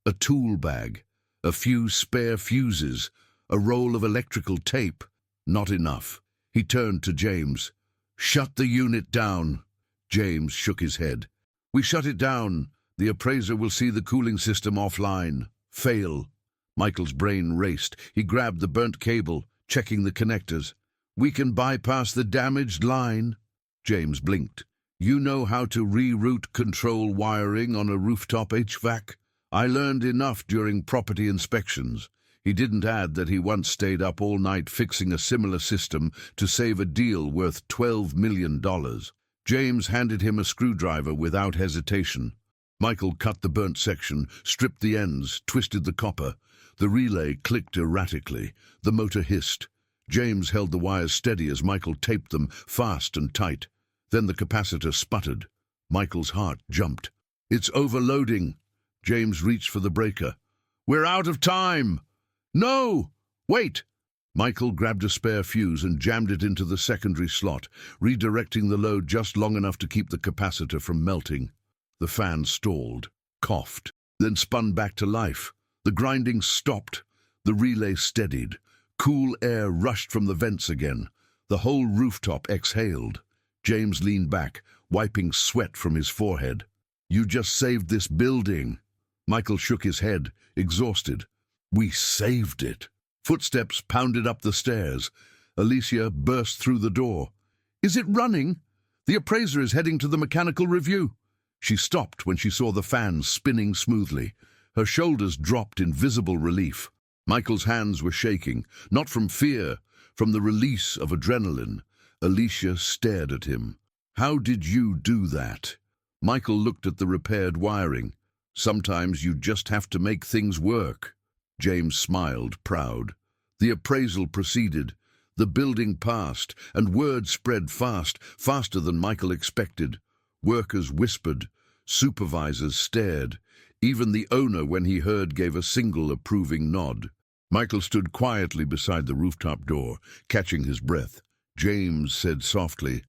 A tool bag, a few spare fuses, a roll of electrical tape. Not enough. He turned to James. "Shut the unit down." James shook his head. "We shut it down. The appraiser will see the cooling system offline. Fail." Michael's brain raced. He grabbed the burnt cable, checking the connectors. "We can bypass the damaged line." James blinked. "You know how to reroute control wiring on a rooftop HVAC? I learned enough during property inspections." He didn't add that he once stayed up all night fixing a similar system to save a deal worth $12 million. James handed him a screwdriver without hesitation. Michael cut the burnt section, stripped the ends, twisted the copper. The relay clicked erratically. The motor hissed. James held the wires steady as Michael taped them fast and tight. Then the capacitor sputtered. Michael's heart jumped. "It's overloading." James reached for the breaker. "We're out of time!" "No! Wait!" Michael grabbed a spare fuse and jammed it into the secondary slot, redirecting the load just long enough to keep the capacitor from melting. The fan stalled, coughed, then spun back to life. The grinding stopped. The relay steadied. Cool air rushed from the vents again. The whole rooftop exhaled. James leaned back, wiping sweat from his forehead. "You just saved this building." Michael shook his head, exhausted. "We saved it." Footsteps pounded up the stairs. Alicia burst through the door. "Is it running? The appraiser is heading to the mechanical review." She stopped when she saw the fan spinning smoothly. Her shoulders dropped in visible relief. Michael's hands were shaking, not from fear, from the release of adrenaline. Alicia stared at him. "How did you do that?" Michael looked at the repaired wiring. "Sometimes you just have to make things work." James smiled, proud. The appraisal proceeded. The building passed, and word spread fast, faster than Michael expected. Workers whispered. Supervisors stared. Even the owner, when he heard, gave a single approving nod. Michael stood quietly beside the rooftop door, catching his breath. James said softly,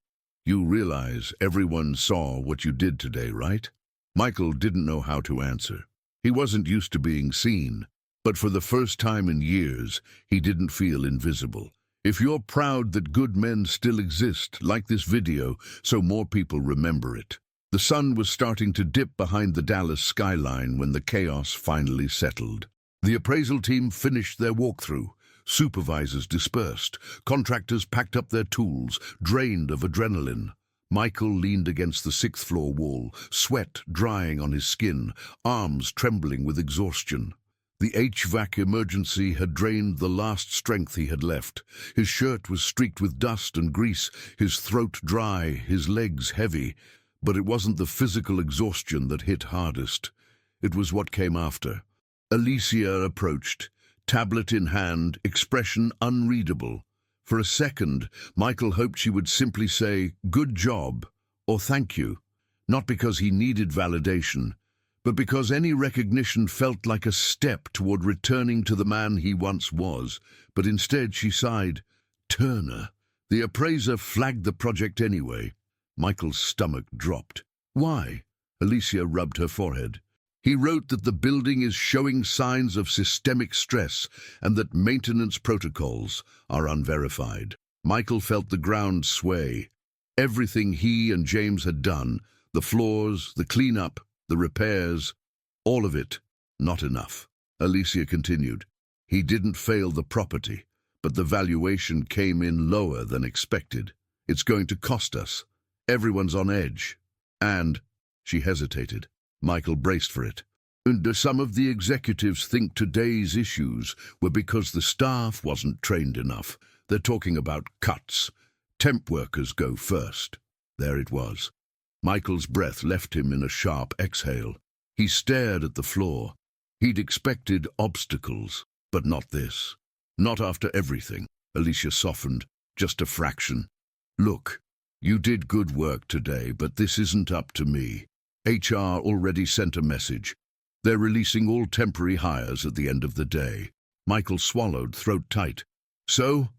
"You realize everyone saw what you did today, right?" Michael didn't know how to answer. He wasn't used to being seen. But for the first time in years, he didn't feel invisible. If you're proud that good men still exist, like this video, so more people remember it. The sun was starting to dip behind the Dallas skyline when the chaos finally settled. The appraisal team finished their walkthrough. Supervisors dispersed. Contractors packed up their tools, drained of adrenaline. Michael leaned against the 6th-floor wall, sweat drying on his skin, arms trembling with exhaustion. The HVAC emergency had drained the last strength he had left. His shirt was streaked with dust and grease, his throat dry, his legs heavy. But it wasn't the physical exhaustion that hit hardest. It was what came after. Alicia approached, tablet in hand, expression unreadable. For a second, Michael hoped she would simply say, "Good job," or "Thank you," not because he needed validation, but because any recognition felt like a step toward returning to the man he once was. But instead she sighed. "Turner." The appraiser flagged the project anyway. Michael's stomach dropped. "Why?" Alicia rubbed her forehead. "He wrote that the building is showing signs of systemic stress and that maintenance protocols are unverified." Michael felt the ground sway. Everything he and James had done, the floors, the cleanup, the repairs, all of it, not enough. Alicia continued. "He didn't fail the property, but the valuation came in lower than expected. It's going to cost us. Everyone's on edge. And, she hesitated. Michael braced for it. And some of the executives think today's issues were because the staff wasn't trained enough. They're talking about cuts. Temp workers go first. There it was. Michael's breath left him in a sharp exhale. He stared at the floor. He'd expected obstacles, but not this. Not after everything. Alicia softened, just a fraction. Look, you did good work today, but this isn't up to me. HR already sent a message. They're releasing all temporary hires at the end of the day. Michael swallowed, throat tight. So,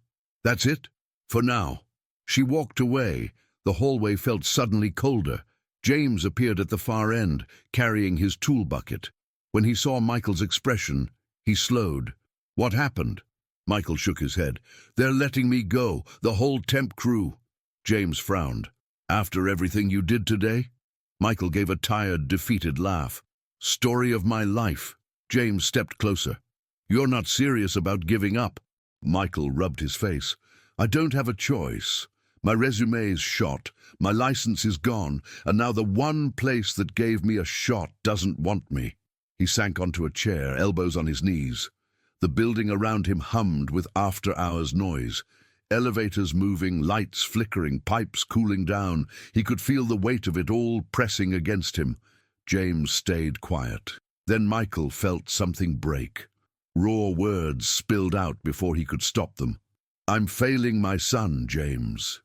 that's it? For now. She walked away. The hallway felt suddenly colder. James appeared at the far end, carrying his tool bucket. When he saw Michael's expression, he slowed. What happened? Michael shook his head. They're letting me go, the whole temp crew. James frowned. After everything you did today? Michael gave a tired, defeated laugh. Story of my life. James stepped closer. You're not serious about giving up? Michael rubbed his face. I don't have a choice. My resume's shot, my license is gone, and now the one place that gave me a shot doesn't want me. He sank onto a chair, elbows on his knees. The building around him hummed with after-hours noise. Elevators moving, lights flickering, pipes cooling down. He could feel the weight of it all pressing against him. James stayed quiet. Then Michael felt something break. Raw words spilled out before he could stop them. I'm failing my son, James.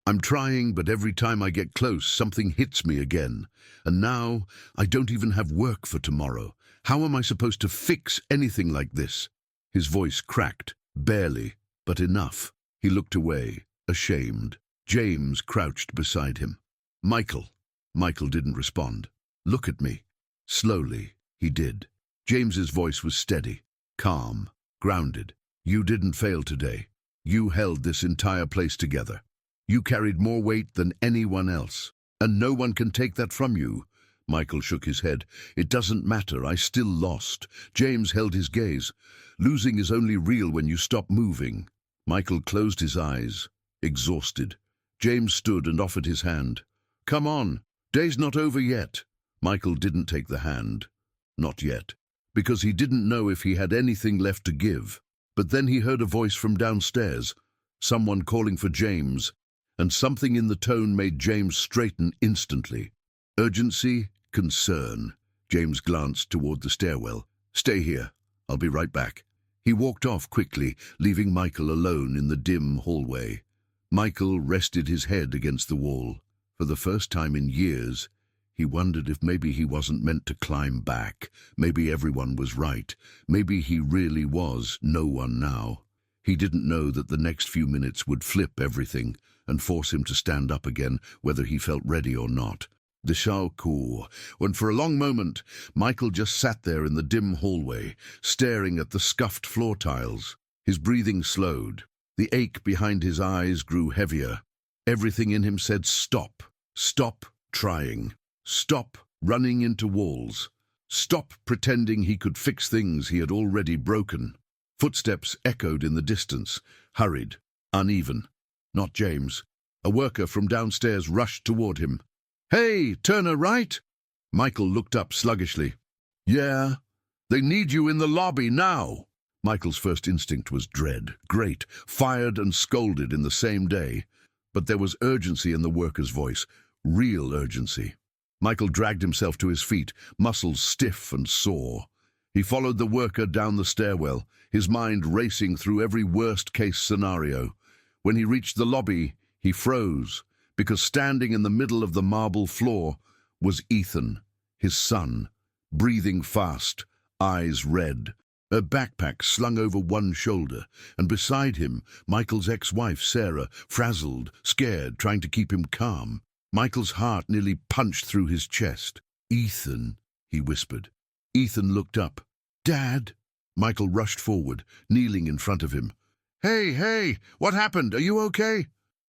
I'm trying, but every time I get close, something hits me again. And now, I don't even have work for tomorrow. How am I supposed to fix anything like this? His voice cracked, barely, but enough. He looked away, ashamed. James crouched beside him. Michael. Michael didn't respond. Look at me. Slowly, he did. James's voice was steady, calm, grounded. You didn't fail today. You held this entire place together. You carried more weight than anyone else, and no one can take that from you. Michael shook his head. It doesn't matter, I still lost. James held his gaze. Losing is only real when you stop moving. Michael closed his eyes, exhausted. James stood and offered his hand. Come on, day's not over yet. Michael didn't take the hand. Not yet, because he didn't know if he had anything left to give. But then he heard a voice from downstairs, someone calling for James, and something in the tone made James straighten instantly. Urgency, concern. James glanced toward the stairwell. Stay here. I'll be right back. He walked off quickly, leaving Michael alone in the dim hallway. Michael rested his head against the wall. For the first time in years, he wondered if maybe he wasn't meant to climb back. Maybe everyone was right. Maybe he really was no one now. He didn't know that the next few minutes would flip everything and force him to stand up again, whether he felt ready or not. The Shaucour, when for a long moment, Michael just sat there in the dim hallway, staring at the scuffed floor tiles. His breathing slowed. The ache behind his eyes grew heavier. Everything in him said stop. Stop trying. Stop running into walls. Stop pretending he could fix things he had already broken. Footsteps echoed in the distance, hurried, uneven. Not James. A worker from downstairs rushed toward him. Hey, Turner, right? Michael looked up sluggishly. Yeah, they need you in the lobby now. Michael's first instinct was dread. Great, fired and scolded in the same day. But there was urgency in the worker's voice, real urgency. Michael dragged himself to his feet, muscles stiff and sore. He followed the worker down the stairwell, his mind racing through every worst-case scenario. When he reached the lobby, he froze, because standing in the middle of the marble floor was Ethan, his son, breathing fast, eyes red, a backpack slung over one shoulder, and beside him, Michael's ex-wife, Sarah, frazzled, scared, trying to keep him calm. Michael's heart nearly punched through his chest. Ethan, he whispered. Ethan looked up. Dad? Michael rushed forward, kneeling in front of him. Hey, what happened? Are you okay?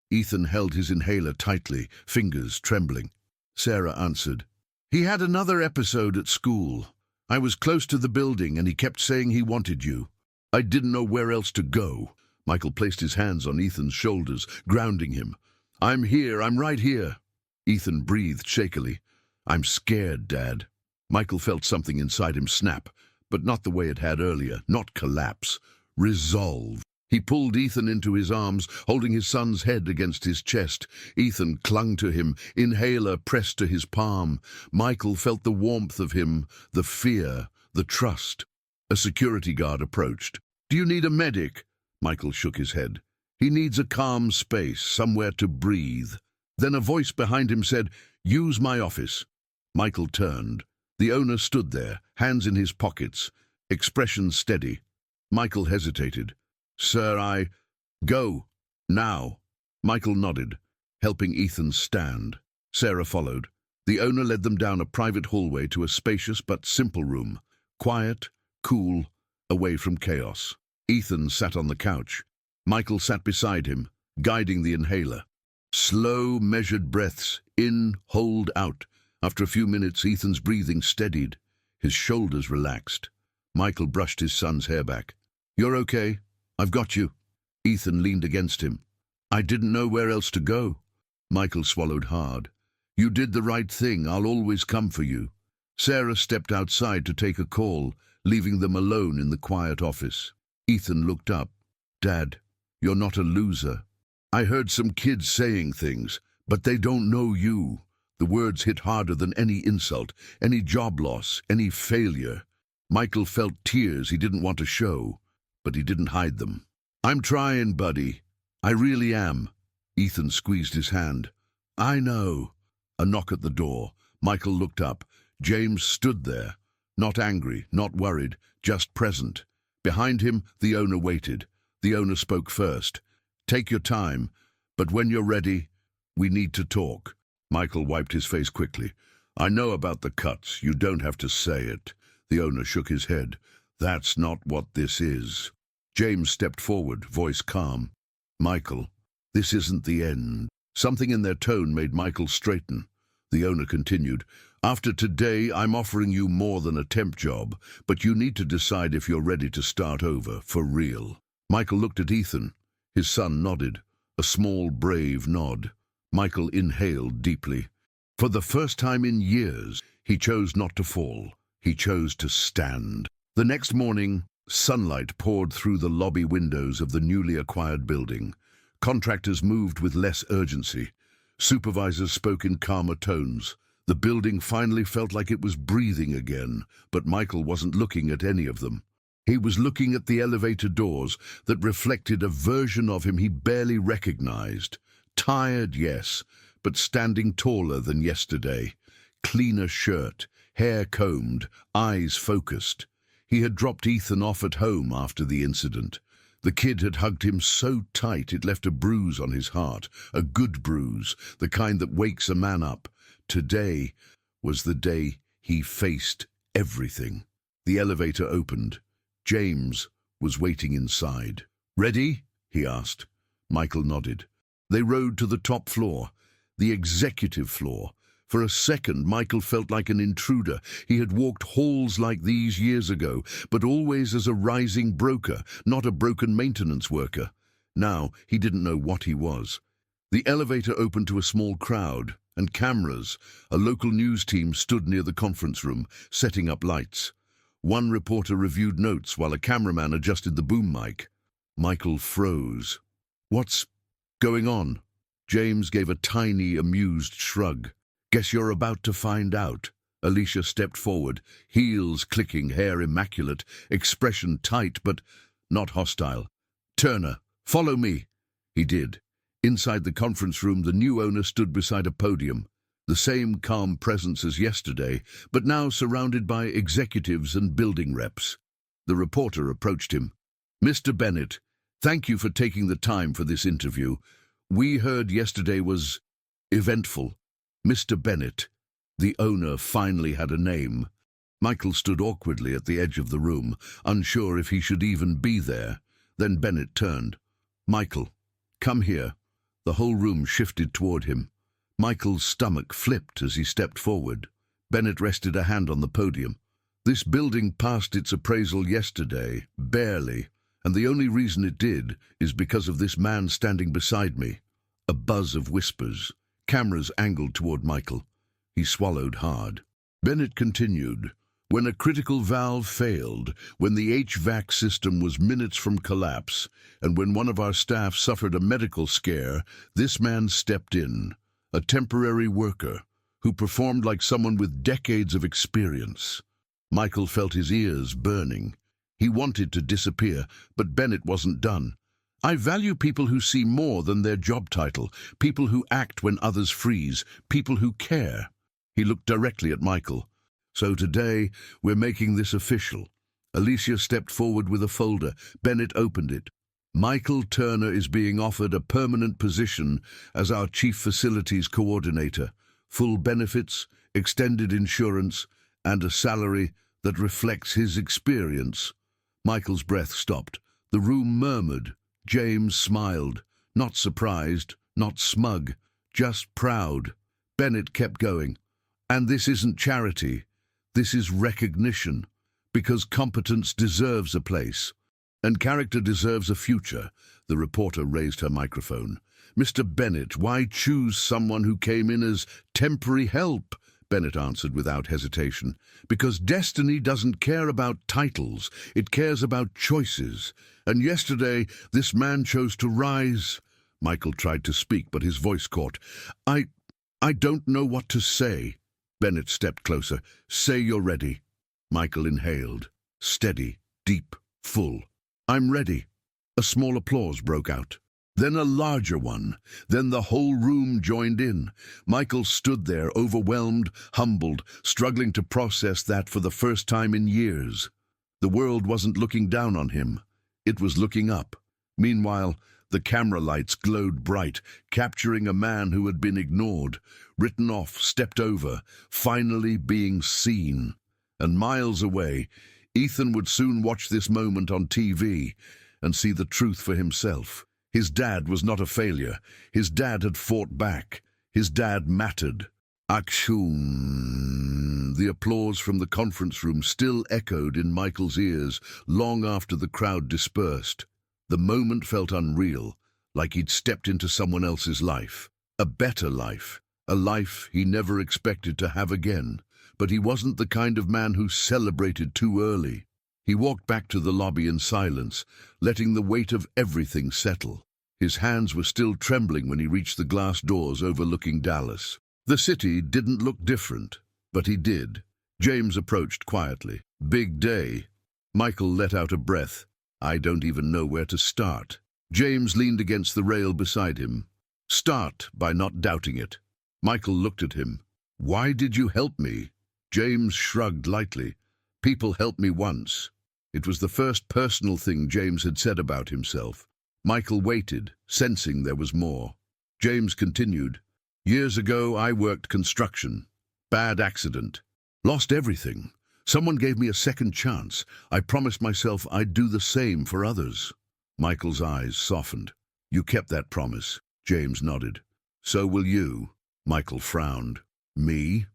Ethan held his inhaler tightly, fingers trembling. Sarah answered. He had another episode at school. I was close to the building and he kept saying he wanted you. I didn't know where else to go. Michael placed his hands on Ethan's shoulders, grounding him. I'm here, I'm right here. Ethan breathed shakily. I'm scared, Dad. Michael felt something inside him snap, but not the way it had earlier, not collapse. Resolve. He pulled Ethan into his arms, holding his son's head against his chest. Ethan clung to him, inhaler pressed to his palm. Michael felt the warmth of him, the fear, the trust. A security guard approached. Do you need a medic? Michael shook his head. He needs a calm space, somewhere to breathe. Then a voice behind him said, Use my office. Michael turned. The owner stood there, hands in his pockets, expression steady. Michael hesitated. Sir, Go. Now. Michael nodded, helping Ethan stand. Sarah followed. The owner led them down a private hallway to a spacious but simple room. Quiet, cool, away from chaos. Ethan sat on the couch. Michael sat beside him, guiding the inhaler. Slow, measured breaths, in, hold, out. After a few minutes, Ethan's breathing steadied. His shoulders relaxed. Michael brushed his son's hair back. You're okay? I've got you. Ethan leaned against him. I didn't know where else to go. Michael swallowed hard. You did the right thing. I'll always come for you. Sarah stepped outside to take a call, leaving them alone in the quiet office. Ethan looked up. Dad, you're not a loser. I heard some kids saying things, but they don't know you. The words hit harder than any insult, any job loss, any failure. Michael felt tears he didn't want to show, but he didn't hide them. I'm trying, buddy. I really am. Ethan squeezed his hand. I know. A knock at the door. Michael looked up. James stood there, not angry, not worried, just present. Behind him, the owner waited. The owner spoke first. Take your time, but when you're ready, we need to talk. Michael wiped his face quickly. I know about the cuts. You don't have to say it. The owner shook his head. That's not what this is. James stepped forward, voice calm. Michael, this isn't the end. Something in their tone made Michael straighten. The owner continued. After today, I'm offering you more than a temp job, but you need to decide if you're ready to start over, for real. Michael looked at Ethan. His son nodded, a small, brave nod. Michael inhaled deeply. For the first time in years, he chose not to fall. He chose to stand. The next morning, sunlight poured through the lobby windows of the newly acquired building. Contractors moved with less urgency. Supervisors spoke in calmer tones. The building finally felt like it was breathing again, but Michael wasn't looking at any of them. He was looking at the elevator doors that reflected a version of him he barely recognized. Tired, yes, but standing taller than yesterday. Cleaner shirt, hair combed, eyes focused. He had dropped Ethan off at home after the incident. The kid had hugged him so tight it left a bruise on his heart, a good bruise, the kind that wakes a man up. Today was the day he faced everything. The elevator opened. James was waiting inside. Ready? He asked. Michael nodded. They rode to the top floor, the executive floor. For a second, Michael felt like an intruder. He had walked halls like these years ago, but always as a rising broker, not a broken maintenance worker. Now, he didn't know what he was. The elevator opened to a small crowd, and cameras. A local news team stood near the conference room, setting up lights. One reporter reviewed notes while a cameraman adjusted the boom mic. Michael froze. What's going on? James gave a tiny, amused shrug. Guess you're about to find out. Alicia stepped forward, heels clicking, hair immaculate, expression tight but not hostile. Turner, follow me. He did. Inside the conference room, the new owner stood beside a podium. The same calm presence as yesterday, but now surrounded by executives and building reps. The reporter approached him. Mr. Bennett, thank you for taking the time for this interview. We heard yesterday was eventful. Mr. Bennett, the owner, finally had a name. Michael stood awkwardly at the edge of the room, unsure if he should even be there. Then Bennett turned. Michael, come here. The whole room shifted toward him. Michael's stomach flipped as he stepped forward. Bennett rested a hand on the podium. This building passed its appraisal yesterday, barely, And the only reason it did is because of this man standing beside me. A buzz of whispers, cameras angled toward Michael. He swallowed hard. Bennett continued. When a critical valve failed, when the HVAC system was minutes from collapse, and when one of our staff suffered a medical scare, this man stepped in, a temporary worker, who performed like someone with decades of experience. Michael felt his ears burning. He wanted to disappear, but Bennett wasn't done. I value people who see more than their job title, people who act when others freeze, people who care. He looked directly at Michael. So today, we're making this official. Alicia stepped forward with a folder. Bennett opened it. Michael Turner is being offered a permanent position as our Chief Facilities Coordinator. Full benefits, extended insurance, and a salary that reflects his experience. Michael's breath stopped. The room murmured. James smiled. Not surprised, not smug, just proud. Bennett kept going. And this isn't charity. This is recognition, because competence deserves a place, and character deserves a future. The reporter raised her microphone. Mr. Bennett, why choose someone who came in as temporary help? Bennett answered without hesitation. Because Destiny doesn't care about titles, it cares about choices. And yesterday, this man chose to rise. Michael tried to speak, but his voice caught. I don't know what to say. Bennett stepped closer. Say you're ready. Michael inhaled. Steady, deep, full. I'm ready. A small applause broke out. Then a larger one. Then the whole room joined in. Michael stood there, overwhelmed, humbled, struggling to process that for the first time in years. The world wasn't looking down on him. It was looking up. Meanwhile, the camera lights glowed bright, capturing a man who had been ignored, written off, stepped over, finally being seen. And miles away, Ethan would soon watch this moment on TV and see the truth for himself. His dad was not a failure. His dad had fought back. His dad mattered. Action! The applause from the conference room still echoed in Michael's ears long after the crowd dispersed. The moment felt unreal, like he'd stepped into someone else's life. A better life. A life he never expected to have again. But he wasn't the kind of man who celebrated too early. He walked back to the lobby in silence, letting the weight of everything settle. His hands were still trembling when he reached the glass doors overlooking Dallas. The city didn't look different, but he did. James approached quietly. Big day. Michael let out a breath. I don't even know where to start. James leaned against the rail beside him. Start by not doubting it. Michael looked at him. Why did you help me? James shrugged lightly. People helped me once. It was the first personal thing James had said about himself. Michael waited, sensing there was more. James continued. Years ago, I worked construction. Bad accident. Lost everything. Someone gave me a second chance. I promised myself I'd do the same for others. Michael's eyes softened. You kept that promise. James nodded. So will you. Michael frowned. Me?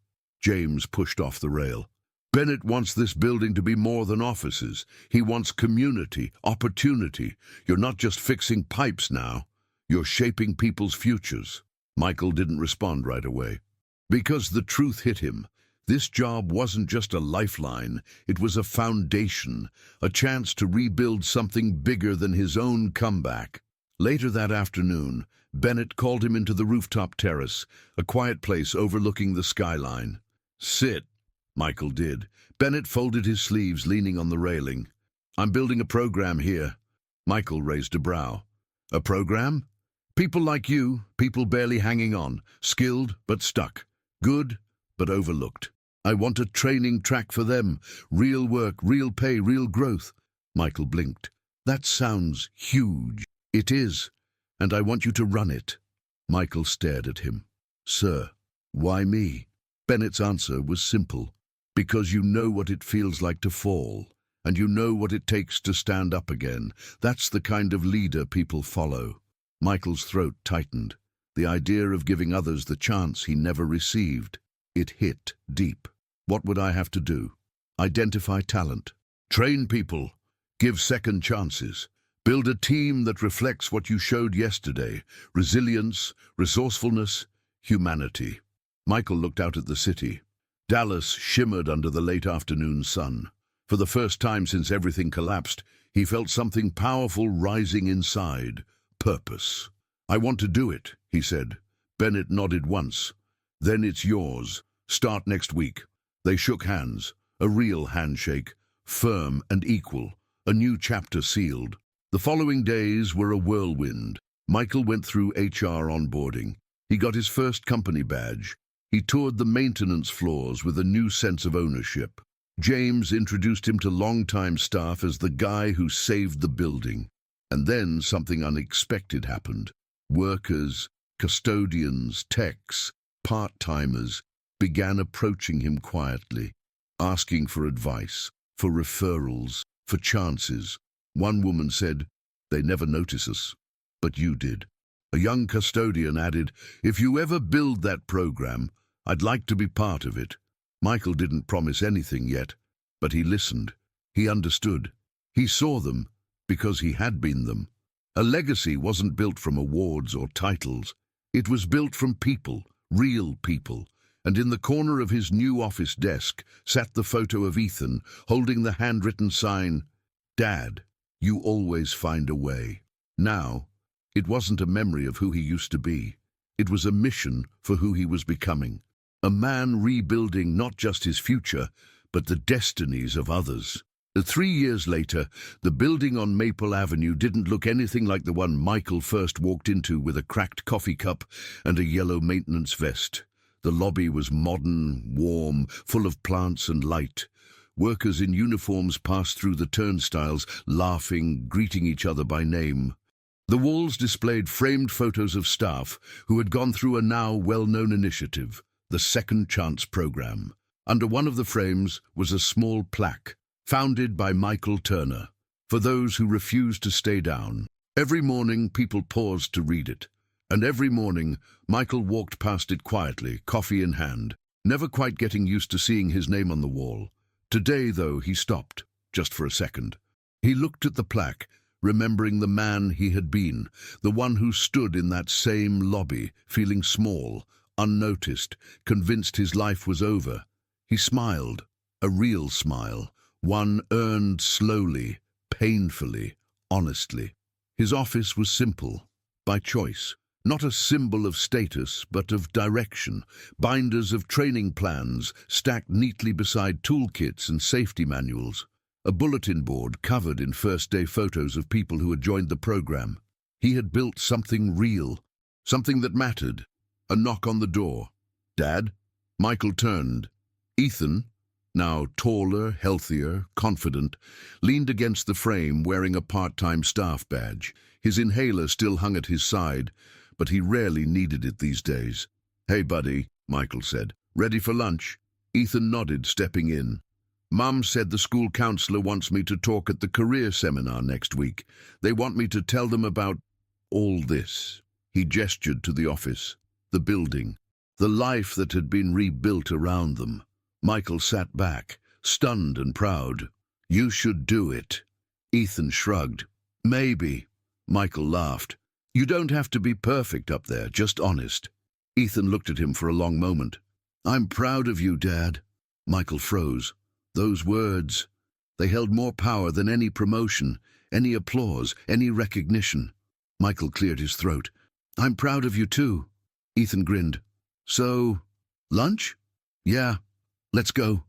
James pushed off the rail. Bennett wants this building to be more than offices. He wants community, opportunity. You're not just fixing pipes now. You're shaping people's futures. Michael didn't respond right away. Because the truth hit him. This job wasn't just a lifeline, it was a foundation, a chance to rebuild something bigger than his own comeback. Later that afternoon, Bennett called him into the rooftop terrace, a quiet place overlooking the skyline. Sit, Michael did. Bennett folded his sleeves, leaning on the railing. I'm building a program here. Michael raised a brow. A program? People like you, people barely hanging on, skilled but stuck, good but overlooked. I want a training track for them. Real work, real pay, real growth. Michael blinked. That sounds huge. It is, and I want you to run it. Michael stared at him. Sir, why me? Bennett's answer was simple. Because you know what it feels like to fall, and you know what it takes to stand up again. That's the kind of leader people follow. Michael's throat tightened. The idea of giving others the chance he never received. It hit deep. What would I have to do? Identify talent. Train people. Give second chances. Build a team that reflects what you showed yesterday: resilience, resourcefulness, humanity. Michael looked out at the city. Dallas shimmered under the late afternoon sun. For the first time since everything collapsed, he felt something powerful rising inside: purpose. "I want to do it," he said. Bennett nodded once. "Then it's yours. Start next week." They shook hands, a real handshake, firm and equal, a new chapter sealed. The following days were a whirlwind. Michael went through HR onboarding. He got his first company badge. He toured the maintenance floors with a new sense of ownership. James introduced him to longtime staff as the guy who saved the building. And then something unexpected happened. Workers, custodians, techs, part-timers began approaching him quietly, asking for advice, for referrals, for chances. One woman said, "They never notice us, but you did." A young custodian added, "If you ever build that program, I'd like to be part of it." Michael didn't promise anything yet, but he listened. He understood. He saw them because he had been them. A legacy wasn't built from awards or titles. It was built from people, real people. And in the corner of his new office desk sat the photo of Ethan, holding the handwritten sign, "Dad, you always find a way." Now, it wasn't a memory of who he used to be. It was a mission for who he was becoming. A man rebuilding not just his future, but the destinies of others. 3 years later, the building on Maple Avenue didn't look anything like the one Michael first walked into with a cracked coffee cup and a yellow maintenance vest. The lobby was modern, warm, full of plants and light. Workers in uniforms passed through the turnstiles, laughing, greeting each other by name. The walls displayed framed photos of staff who had gone through a now well-known initiative, the Second Chance program. Under one of the frames was a small plaque, founded by Michael Turner, for those who refused to stay down. Every morning, people paused to read it. And every morning, Michael walked past it quietly, coffee in hand, never quite getting used to seeing his name on the wall. Today, though, he stopped, just for a second. He looked at the plaque, remembering the man he had been, the one who stood in that same lobby, feeling small, unnoticed, convinced his life was over. He smiled, a real smile, one earned slowly, painfully, honestly. His office was simple, by choice. Not a symbol of status, but of direction. Binders of training plans stacked neatly beside toolkits and safety manuals. A bulletin board covered in first-day photos of people who had joined the program. He had built something real, something that mattered. A knock on the door. "Dad?" Michael turned. Ethan, now taller, healthier, confident, leaned against the frame wearing a part-time staff badge. His inhaler still hung at his side, but he rarely needed it these days. "Hey, buddy," Michael said. "Ready for lunch?" Ethan nodded, stepping in. "Mum said the school counselor wants me to talk at the career seminar next week. They want me to tell them about all this." He gestured to the office, the building, the life that had been rebuilt around them. Michael sat back, stunned and proud. "You should do it." Ethan shrugged. "Maybe." Michael laughed. "You don't have to be perfect up there, just honest." Ethan looked at him for a long moment. "I'm proud of you, Dad." Michael froze. Those words, they held more power than any promotion, any applause, any recognition. Michael cleared his throat. "I'm proud of you too." Ethan grinned. "So, lunch?" "Yeah, let's go."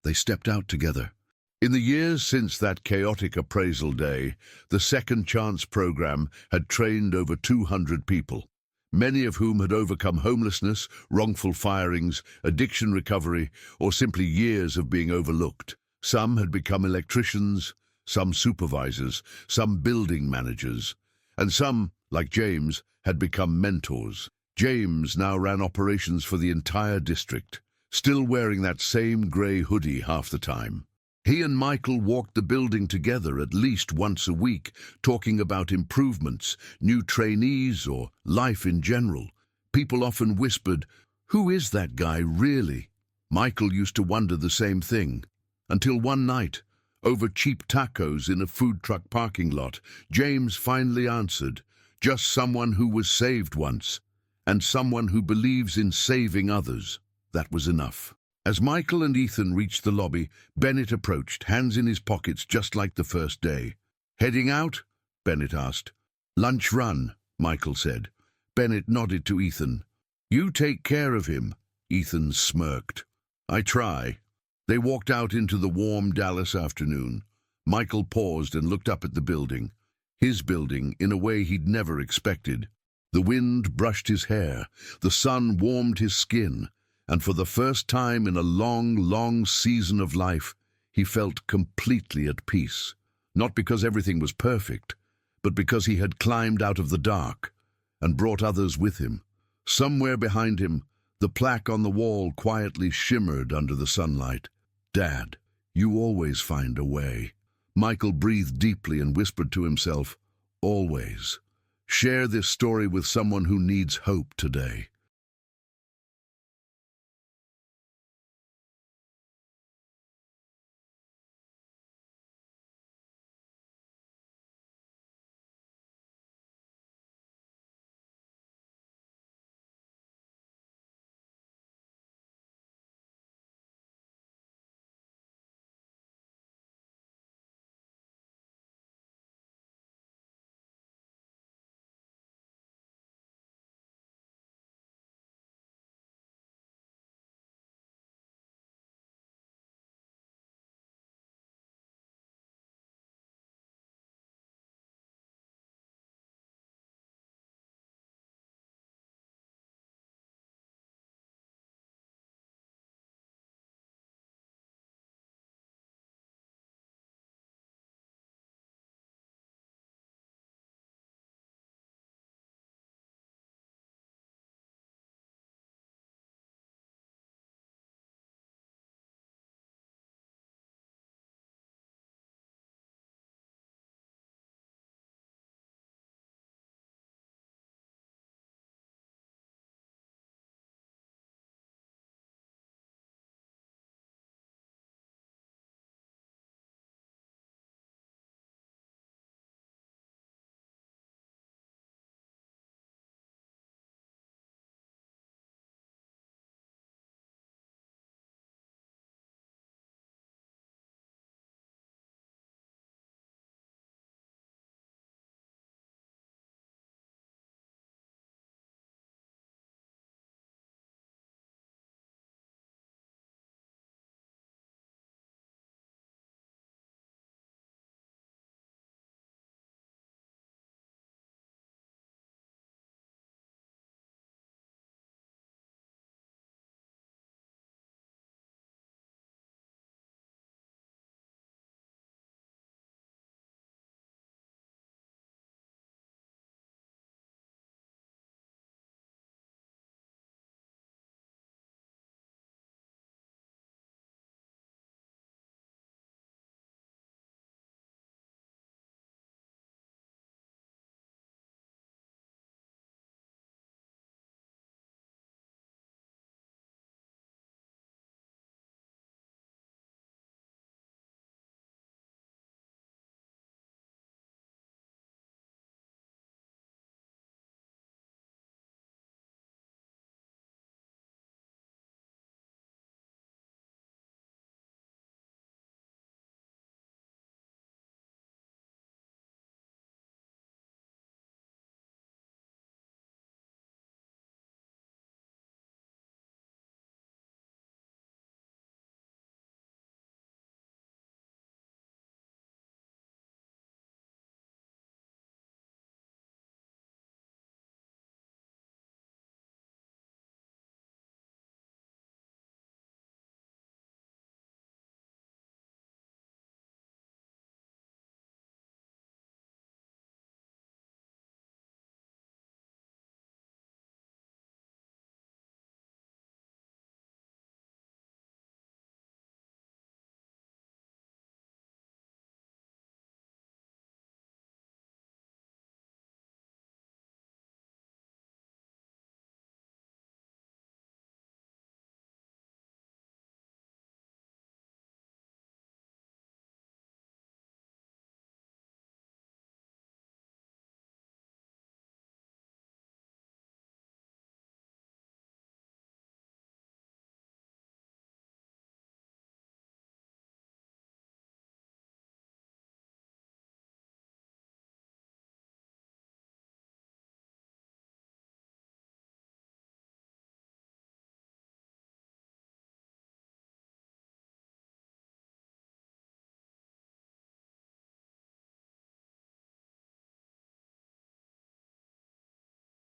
They stepped out together. In the years since that chaotic appraisal day, the Second Chance program had trained over 200 people, many of whom had overcome homelessness, wrongful firings, addiction recovery, or simply years of being overlooked. Some had become electricians, some supervisors, some building managers, and some, like James, had become mentors. James now ran operations for the entire district, still wearing that same grey hoodie half the time. He and Michael walked the building together at least once a week, talking about improvements, new trainees, or life in general. People often whispered, "Who is that guy, really?" Michael used to wonder the same thing, until one night, over cheap tacos in a food truck parking lot, James finally answered, just someone who was saved once, and someone who believes in saving others. That was enough. As Michael and Ethan reached the lobby, Bennett approached, hands in his pockets just like the first day. Heading out? Bennett asked. Lunch run, Michael said. Bennett nodded to Ethan. You take care of him, Ethan smirked. I try. They walked out into the warm Dallas afternoon. Michael paused and looked up at the building. His building, in a way he'd never expected. The wind brushed his hair, the sun warmed his skin, and for the first time in a long, long season of life, he felt completely at peace. Not because everything was perfect, but because he had climbed out of the dark and brought others with him. Somewhere behind him, the plaque on the wall quietly shimmered under the sunlight. Dad, you always find a way. Michael breathed deeply and whispered to himself, always. Share this story with someone who needs hope today.